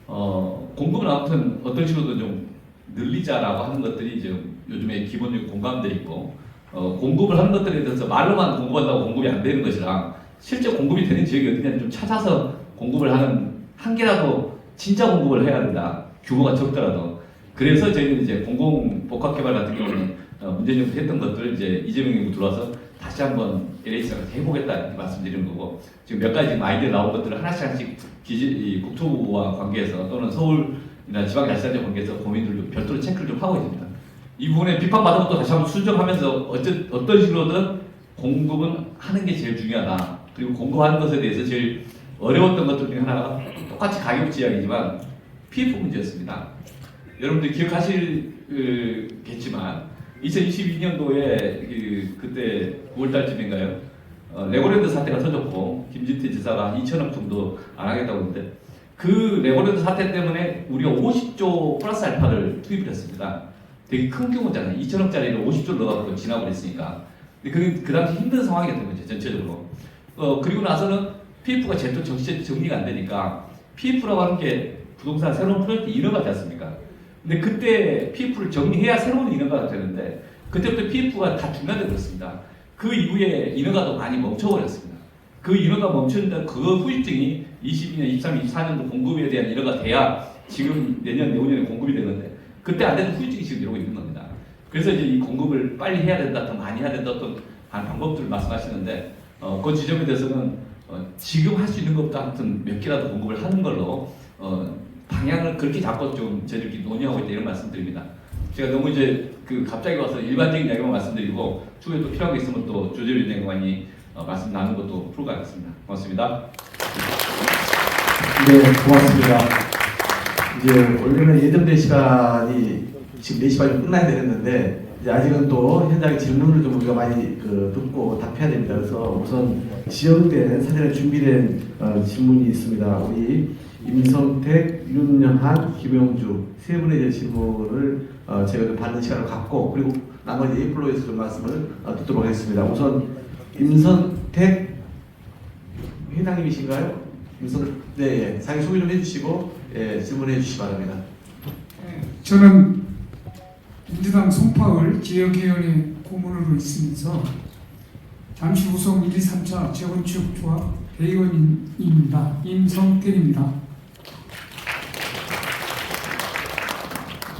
공급은 아무튼 어떤 식으로든 좀 늘리자라고 하는 것들이 이제 요즘에 기본적으로 공감돼 있고 공급을 하는 것들에 대해서 말로만 공급한다고 공급이 안 되는 것이랑 실제 공급이 되는 지역이 어디냐를 좀 찾아서 공급을 하는 한 개라도 진짜 공급을 해야 된다. 규모가 적더라도. 그래서 저희는 이제 공공복합개발 같은 경우는 문재인 정부 했던 것들을 이제 이재명 정부 들어와서 다시 한번 LH가 해보겠다 이렇게 말씀드리는 거고 지금 몇 가지 아이디어 나온 것들을 하나씩 국토부와 관계해서 또는 서울이나 지방자치단체 관계에서 고민들을 별도로 체크를 좀 하고 있습니다. 이 부분에 비판받은 것도 다시 한번 수정하면서 어떤 식으로든 공급은 하는 게 제일 중요하다. 그리고 공급하는 것에 대해서 제일 어려웠던 것들 중에 하나가 똑같이 가격 지향이지만 PF 문제였습니다. 여러분들 기억하시겠지만 2022년도에 그때 9월달쯤인가요? 레고랜드 사태가 터졌고 김진태 지사가 2천억 정도 안 하겠다고 했는데 그 레고랜드 사태 때문에 우리가 50조 플러스 알파를 투입을 했습니다. 되게 큰 규모잖아요. 2천억짜리를 50조를 넣어갖고 지나고 그랬으니까. 근데 그 당시 힘든 상황이었던 거죠, 전체적으로. 그리고 나서는 PF가 제대로 정리가 안 되니까 PF라고 하는 게 부동산 새로운 프로젝트 인허가 되지 않습니까? 근데 그때 PF를 정리해야 새로운 인허가가 되는데 그때부터 PF가 다 중단돼 버렸습니다. 그 이후에 인허가도 많이 멈춰버렸습니다. 그 인허가 멈췄는데 그 후유증이 22년, 23, 24년도 공급에 대한 인허가 돼야 지금 내년, 내후년에 공급이 되는데 그때 안 되는 후유증이 지금 이러고 있는 겁니다. 그래서 이제 이 공급을 빨리 해야 된다, 더 많이 해야 된다 어떤 방법들을 말씀하시는데 그 지점에 대해서는 지금 할 수 있는 것보다 하여튼 몇 개라도 공급을 하는 걸로 방향을 그렇게 잡고 좀 저희들끼리 논의하고 있다 이런 말씀드립니다. 제가 너무 이제 갑자기 와서 일반적인 이야기만 말씀드리고 추후에 또 필요한 게 있으면 또 조재료 장관이 말씀 나누는 것도 풀고 가겠습니다. 고맙습니다. 네, 고맙습니다. 이제 원래는 예정된 시간이 지금 4시반이면 끝나야 되는데 이제 아직은 또 현장의 질문을 좀 우리가 많이 듣고 답해야 됩니다. 그래서 우선 지정된 사전에 준비된 질문이 있습니다. 우리 임성택, 윤영한, 김영주 세 분의 질문을 제가 좀 받는 시간을 갖고 그리고 나머지 플로에서 좀 말씀을 듣도록 하겠습니다. 우선 임성택 회장님이신가요? 네, 자기 소개 좀 해주시고 질문해 주시기 바랍니다. 저는 민주당 송파을 지역위원회 고문으로 있으면서 잠시 후속 1, 2, 3차 재건축 조합 대의원입니다. 임성택입니다.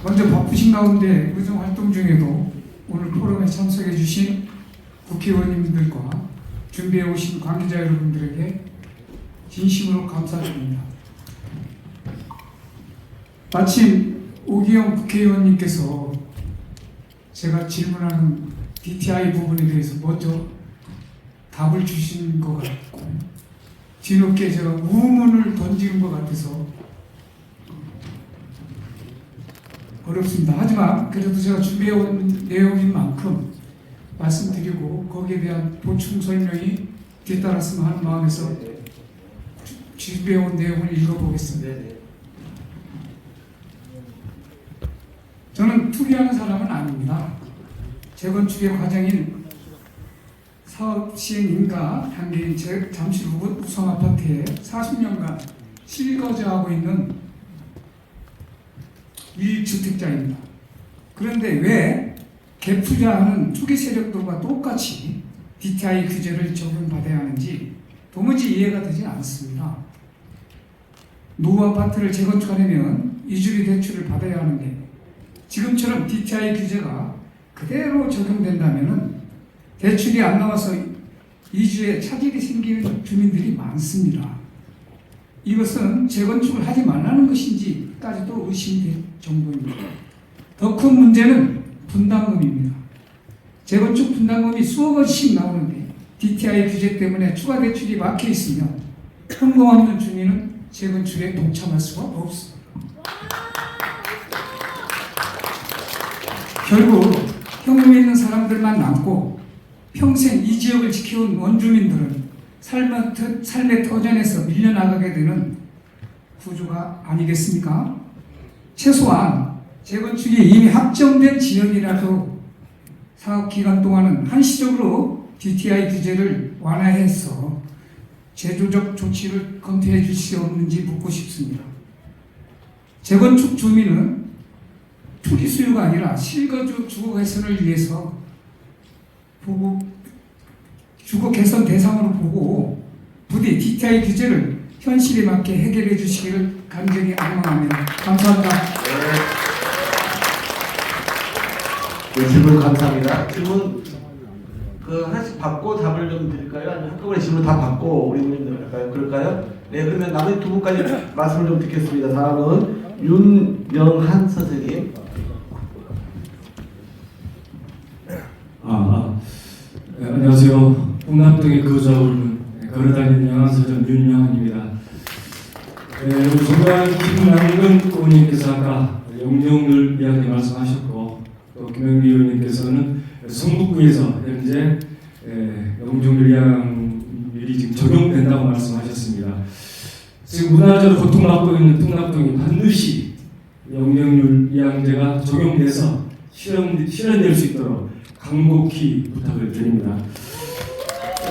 먼저 바쁘신 가운데 의정 활동 중에도 오늘 포럼에 참석해 주신 국회의원님들과 준비해 오신 관계자 여러분들에게 진심으로 감사드립니다. 마침 오기영 국회의원님께서 제가 질문하는 DTI 부분에 대해서 먼저 답을 주신 것 같고 뒤늦게 제가 우문을 던지는 것 같아서 어렵습니다. 하지만 그래도 제가 준비해온 내용인 만큼 말씀드리고 거기에 대한 보충 설명이 뒤따랐으면 하는 마음에서 준비해온 내용을 읽어보겠습니다. 저는 투기하는 사람은 아닙니다. 재건축의 과정인 사업 시행 인가 단계인 잠실 우성 아파트에 40년간 실거주하고 있는 1주택자입니다. 그런데 왜 갭 투자하는 투기 세력들과 똑같이 DTI 규제를 적용받아야 하는지 도무지 이해가 되지 않습니다. 노후 아파트를 재건축하려면 이주비 대출을 받아야 하는데 지금처럼 DTI 규제가 그대로 적용된다면 대출이 안 나와서 이주에 차질이 생기는 주민들이 많습니다. 이것은 재건축을 하지 말라는 것인지까지도 의심이 될 정도입니다. 더 큰 문제는 분담금입니다. 재건축 분담금이 수억 원씩 나오는데 DTI 규제 때문에 추가 대출이 막혀 있으면 현금 없는 주민은 재건축에 동참할 수가 없습니다. 결국 현금이 있는 사람들만 남고 평생 이 지역을 지켜온 원주민들은 삶의 터전에서 밀려나가게 되는 구조가 아니겠습니까? 최소한 재건축이 이미 확정된 지역이라도 사업 기간 동안은 한시적으로 DTI 규제를 완화해서 제도적 조치를 검토해 주실 수 없는지 묻고 싶습니다. 재건축 주민은 투기 수요가 아니라 실거주 주거 개선을 위해서 주거 개선 대상으로 보고 부디 DTI 규제를 현실에 맞게 해결해 주시기를 간절히 압박합니다. 감사합니다. 네, 질문 감사합니다. 질문 하나씩 받고 답을 좀 드릴까요? 아니면 한꺼번에 질문 다 받고 우리 의원님들 할까요? 그럴까요? 네, 그러면 나머지 두 분까지 말씀을 좀 듣겠습니다. 다음은 윤영한 선생님. 안녕하세요. 풍남동에 거주하고 있는 걸어다니는 영양서점 윤영환입니다. 우리 정관 김남근 의원님께서 아까 영종들 이야기 말씀하셨고 또 김영기 의원님께서는 성북구에서 현재 영종들 이야기이 지금 적용된다고 말씀하셨습니다. 지금 문화적으로 고통받고 있는 풍남동이 반드시 영종들 이야기제가 적용돼서 실현될 수 있도록 간곡히 부탁을 드립니다.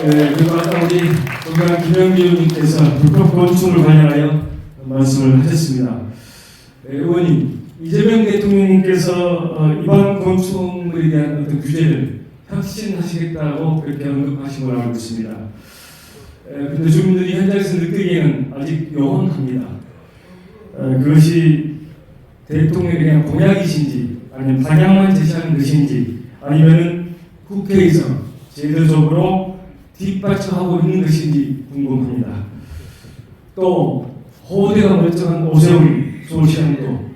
그리고 아까 우리 정관 김영기 의원님께서 불법 건축을 관련하여 말씀을 하셨습니다. 의원님, 이재명 대통령님께서 이번 건축물에 대한 어떤 규제를 혁신하시겠다고 그렇게 언급하신 걸로 알고 있습니다. 그런데 주민들이 현장에서 느끼기에는 아직 요원합니다. 그것이 대통령에 대한 공약이신지 아니면 방향만 제시하는 것인지 아니면 국회에서 제도적으로 뒷받침하고 있는 것인지 궁금합니다. 또 호대가 멀쩡한 오세훈 서울시장도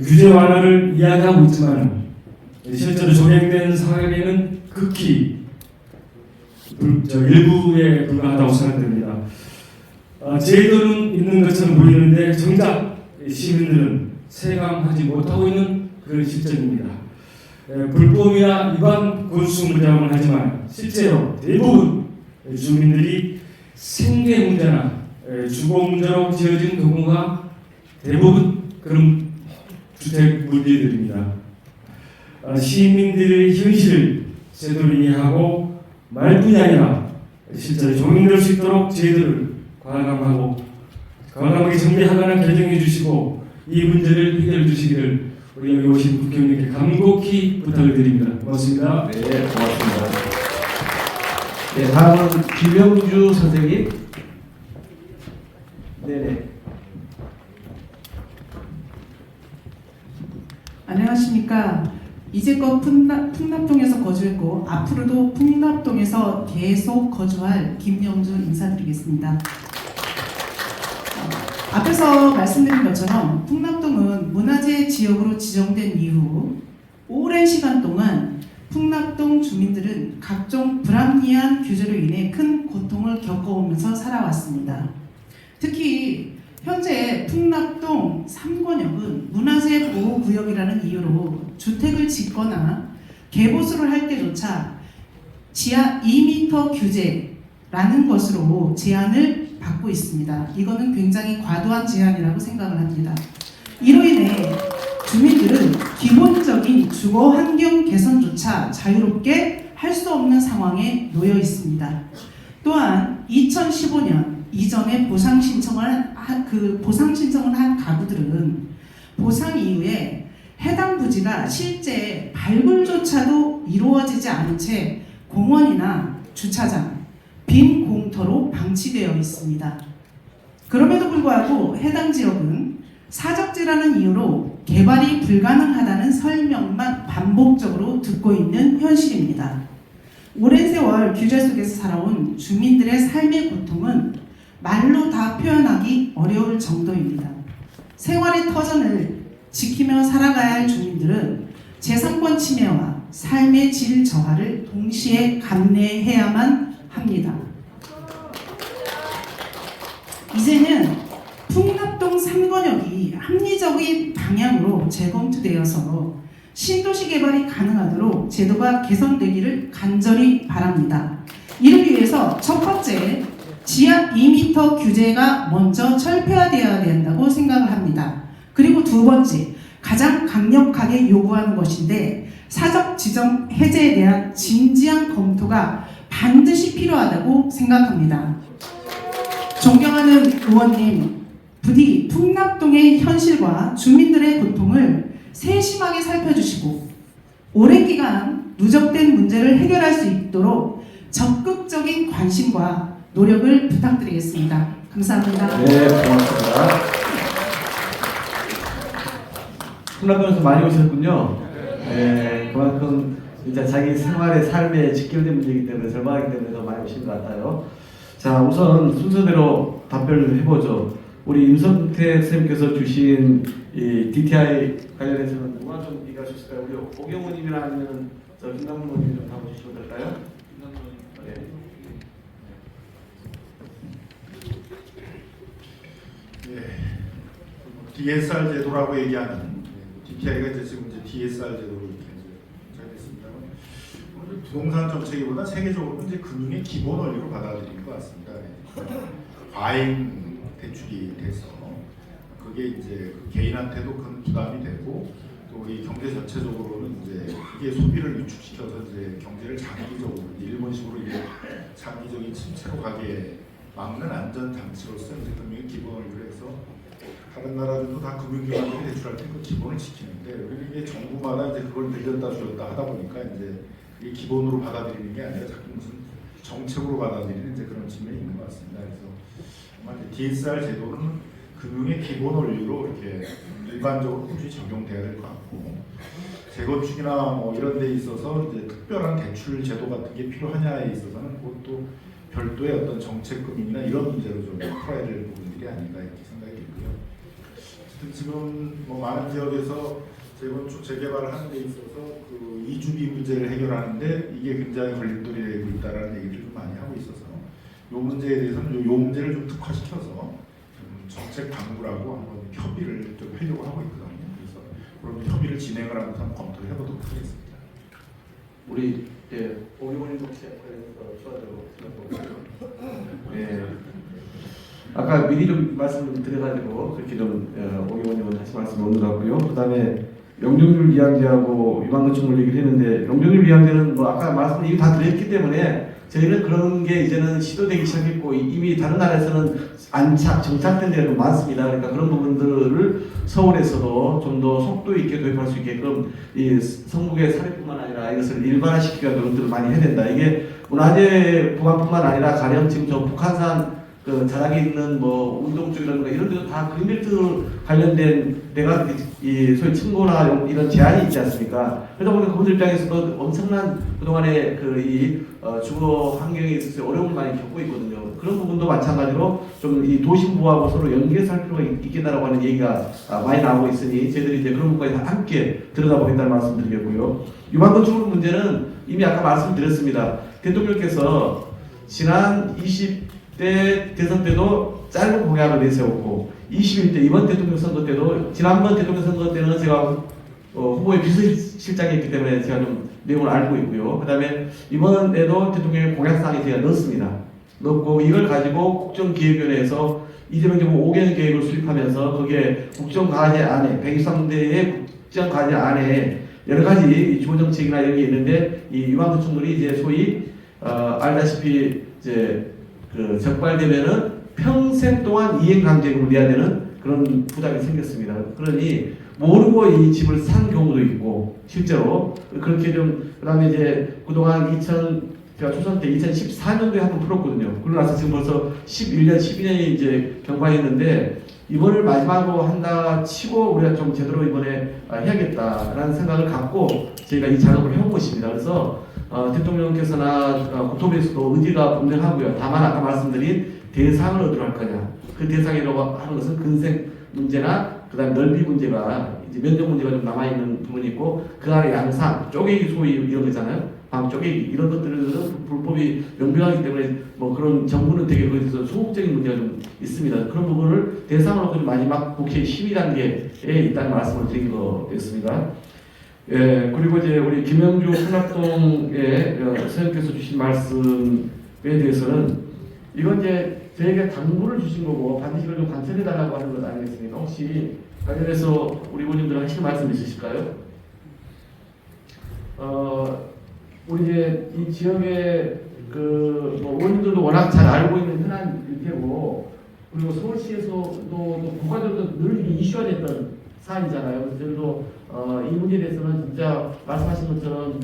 규제 완화를 이야기하고 있지만 실제로 적용된 사례는 극히 일부에 불과하다고 생각됩니다. 제도는 있는 것처럼 보이는데 정작 시민들은 체감하지 못하고 있는 그런 실정입니다. 불법이나 위반 건축물이라고는 하지만 실제로 대부분 주민들이 생계 문제나 주거 문제로 지어진 경우가 대부분 그런 주택 물리들입니다. 시민들의 현실을 제대로 이해하고 말뿐이 아니라 실제로 적용될 수 있도록 제도를 과감하게 정리하거나 개정해 주시고 이 문제를 해결해 주시기를 우리 여기 오신 국회의원님께 간곡히 부탁을 드립니다. 고맙습니다. 네, 고맙습니다. 네, 다음은 김영주 선생님. 네네. 안녕하십니까. 이제껏 풍납동에서 거주했고 앞으로도 풍납동에서 계속 거주할 김영주 인사드리겠습니다. 앞에서 말씀드린 것처럼 풍납동은 문화재 지역으로 지정된 이후 오랜 시간 동안 풍납동 주민들은 각종 불합리한 규제로 인해 큰 고통을 겪어오면서 살아왔습니다. 특히 현재 풍납동 3권역은 문화재 보호구역이라는 이유로 주택을 짓거나 개보수를 할 때조차 지하 2m 규제라는 것으로 제한을 받고 있습니다. 이거는 굉장히 과도한 제한이라고 생각을 합니다. 이로 인해 주민들은 기본적인 주거 환경 개선조차 자유롭게 할 수 없는 상황에 놓여 있습니다. 또한 2015년 이전에 보상 신청을 한 가구들은 보상 이후에 해당 부지가 실제 발굴조차도 이루어지지 않은 채 공원이나 주차장, 빈 공터로 방치되어 있습니다. 그럼에도 불구하고 해당 지역은 사적지라는 이유로 개발이 불가능하다는 설명만 반복적으로 듣고 있는 현실입니다. 오랜 세월 규제 속에서 살아온 주민들의 삶의 고통은 말로 다 표현하기 어려울 정도입니다. 생활의 터전을 지키며 살아가야 할 주민들은 재산권 침해와 삶의 질 저하를 동시에 감내해야만 합니다. 이제는 풍납동 3권역이 합리적인 방향으로 재검토되어서 신도시 개발이 가능하도록 제도가 개선되기를 간절히 바랍니다. 이를 위해서 첫 번째, 지하 2m 규제가 먼저 철폐화되어야 된다고 생각을 합니다. 그리고 두 번째, 가장 강력하게 요구하는 것인데 사적 지정 해제에 대한 진지한 검토가 반드시 필요하다고 생각합니다. 존경하는 의원님, 부디 풍납동의 현실과 주민들의 고통을 세심하게 살펴주시고 오랜 기간 누적된 문제를 해결할 수 있도록 적극적인 관심과 노력을 부탁드리겠습니다. 감사합니다. 네, 고맙습니다. 풍납동에서 많이 오셨군요. 네, 그만큼 이제 자기 생활의 삶에 직결된 문제이기 때문에 절박하기 때문에 더 많이 오신 것 같아요. 자, 우선 순서대로 답변을 해보죠. 우리 임성태 선생님께서 주신 이 DTI 관련해서는 누가 좀 얘기할 수 있을까요? 우리 오경호님이나 아니면 김남문 의원님 좀 답해 주시면 될까요? DSR 제도라고 얘기하는 DTI가 이제 지금 DSR 제도로 이렇게 잘 됐습니다. 부동산 정책이보다 세계적으로 이제 금융의 기본 원리로 받아들인 것 같습니다. 과잉 대출이 돼서 그게 이제 개인한테도 큰 부담이 되고 또 우리 경제 전체적으로는 이제 그게 소비를 위축시켜서 이제 경제를 장기적으로 일본식으로 이제 장기적인 침체로 가게 막는 안전 장치로서 이제 금융의 기본 원리로 해서 다른 나라들도 다 금융기관들이 대출할 때 그 기본을 지키는데 우리는 이게 정부마다 이제 그걸 늘렸다 줄였다 하다 보니까 이제 이게 기본으로 받아들이는 게 아니라 자꾸 무슨 정책으로 받아들이는 이제 그런 측면이 있는 것 같습니다. 그래서 정말 DSR 제도는 금융의 기본 원리로 이렇게 일반적으로 꾸준히 적용돼야 될 것 같고 재건축이나 뭐 이런 데 있어서 이제 특별한 대출 제도 같은 게 필요하냐에 있어서는 그것도 별도의 어떤 정책 금융이나 이런 문제로 좀 풀어야 될 부분들이 아닌가 이렇게 생각이 들고요. 어쨌든 지금 뭐 많은 지역에서 재건축 재개발을 하는 데 있어서 그 이주비 문제를 해결하는데 이게 굉장히 걸림돌이 되고 있다라는 얘기를 좀 많이 하고 있어서 이 문제에 대해서는 이 문제를 좀 특화시켜서 좀 정책 당국하고 한번 협의를 좀 하려고 하고 있거든요. 그래서 그런 협의를 진행을 하면서 한번 검토를 해보도록 하겠습니다. 우리 오 의원님 혹시 관련해서 추가적으로 아까 미리 좀 말씀을 드려가지고 그렇게 좀 오 의원님은 다시 말씀이 없는 것 같고요. 그다음에 용적률 이양제하고 위반건축물 얘기를 했는데 용적률 이양제는 뭐 아까 말씀을 이미 다 드렸기 때문에 저희는 그런 게 이제는 시도되기 시작했고 이미 다른 나라에서는 정착된 데가 많습니다. 그러니까 그런 부분들을 서울에서도 좀 더 속도 있게 도입할 수 있게끔 이 성북의 사례뿐만 아니라 이것을 일반화시키기 위한 노력들을 많이 해야 된다. 이게 문화재 보관뿐만 아니라 가령 지금 저 북한산 그 자락에 있는 뭐 운동 쪽이라든가 이런 데도 다 그린벨트 관련된 내가 이 소위 층고나 이런 제한이 있지 않습니까? 그러다 보니까 그분들 입장에서도 엄청난 그동안의 그 이 주거 환경에 있어서 어려움을 많이 겪고 있거든요. 그런 부분도 마찬가지로 좀 이 도심부하고 서로 연계해서 할 필요가 있겠다라고 하는 얘기가 많이 나오고 있으니 저희들이 이제 그런 부분까지 다 함께 들여다보겠다는 말씀드리겠고요. 유방건축물 문제는 이미 아까 말씀드렸습니다. 대통령께서 지난 20대 대선 때도 짧은 공약을 내세웠고 21대 이번 대통령 선거 때도 지난번 대통령 선거 때는 제가 후보의 비서실장이었기 때문에 제가 좀 내용을 알고 있고요. 그 다음에 이번에도 대통령의 공약사항에 제가 넣고 이걸 가지고 국정기획위원회에서 이재명 정부 5개년 계획을 수립하면서 거기에 국정과제 안에 123대의 국정과제 안에 여러 가지 주거정책이나 이런 게 있는데 이 유방건축물이 이제 소위 알다시피 이제 그 적발되면은 평생 동안 이행강제금을 내야 되는 그런 부담이 생겼습니다. 그러니 모르고 이 집을 산 경우도 있고 실제로 그렇게 좀 그다음에 이제 그동안 제가 초선 때 2014년도에 한번 풀었거든요. 그러고 나서 지금 벌써 11년, 12년이 이제 경과했는데 이번을 마지막으로 한다 치고 우리가 좀 제대로 이번에 해야겠다라는 생각을 갖고 저희가 이 작업을 해온 것입니다. 그래서 대통령께서나 국토부에서도 의지가 분명하고요. 다만 아까 말씀드린 대상을 어디로 할 거냐. 그 대상이라고 하는 것은 근생 문제나 그다음 넓이 문제가 이제 면적 문제가 좀 남아 있는 부분이 있고 그 안에 양상 쪼개기 소위 이런 거잖아요. 방 쪼개기 이런 것들은 불법이 명백하기 때문에 뭐 그런 정부는 되게 거기서 소극적인 문제가 좀 있습니다. 그런 부분을 대상으로 좀 마지막 국회 심의 단계에 있다는 말씀을 드린 거였습니다. 예, 그리고 이제 우리 김영주 풍납동의 선생님께서 주신 말씀에 대해서는 이건 이제 저에게 당부를 주신 거고 반드시 이걸 좀 관찰해달라고 하는 것 아니겠습니까? 혹시 관련해서 우리 의원님들 하시는 말씀 있으실까요? 우리 이제 이 지역의 그 뭐 의원님들도 워낙 잘 알고 있는 흔한 일태고 그리고 서울시에서도 국가적으로 늘 이슈가 됐던 사안이잖아요. 그래서 저희도 이 문제에 대해서는 진짜 말씀하신 것처럼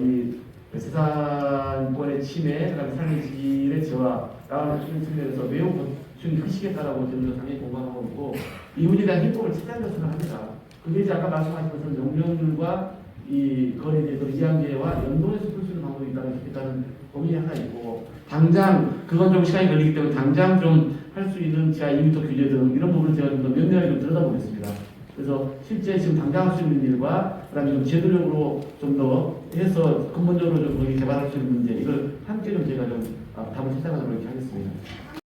이 재산권의 침해, 그다음에 삶의 질의 저하라는 측면에서 매우 고충이 크시겠다라고 저는 당연히 공감하고 있고 이 문제에 대한 해법을 찾아야 된다고 생각합니다. 그게 이제 아까 말씀하신 것처럼 용적률과 이 거래에 대해서 이양제와 연동해서 풀 수 있는 방법이 있다는 고민이 하나 있고 당장 그건 좀 시간이 걸리기 때문에 당장 좀 할 수 있는 지하 2m 규제 등 이런 부분을 제가 좀 더 면밀하게 좀 들여다보겠습니다. 그래서 실제 지금 당장 할 수 있는 일과 그다음에 좀 제도적으로 좀 더 해서 근본적으로 좀 거기 개발할 수 있는 문제 이걸 함께 좀 제가 좀 답을 찾아가도록 이렇게 하겠습니다.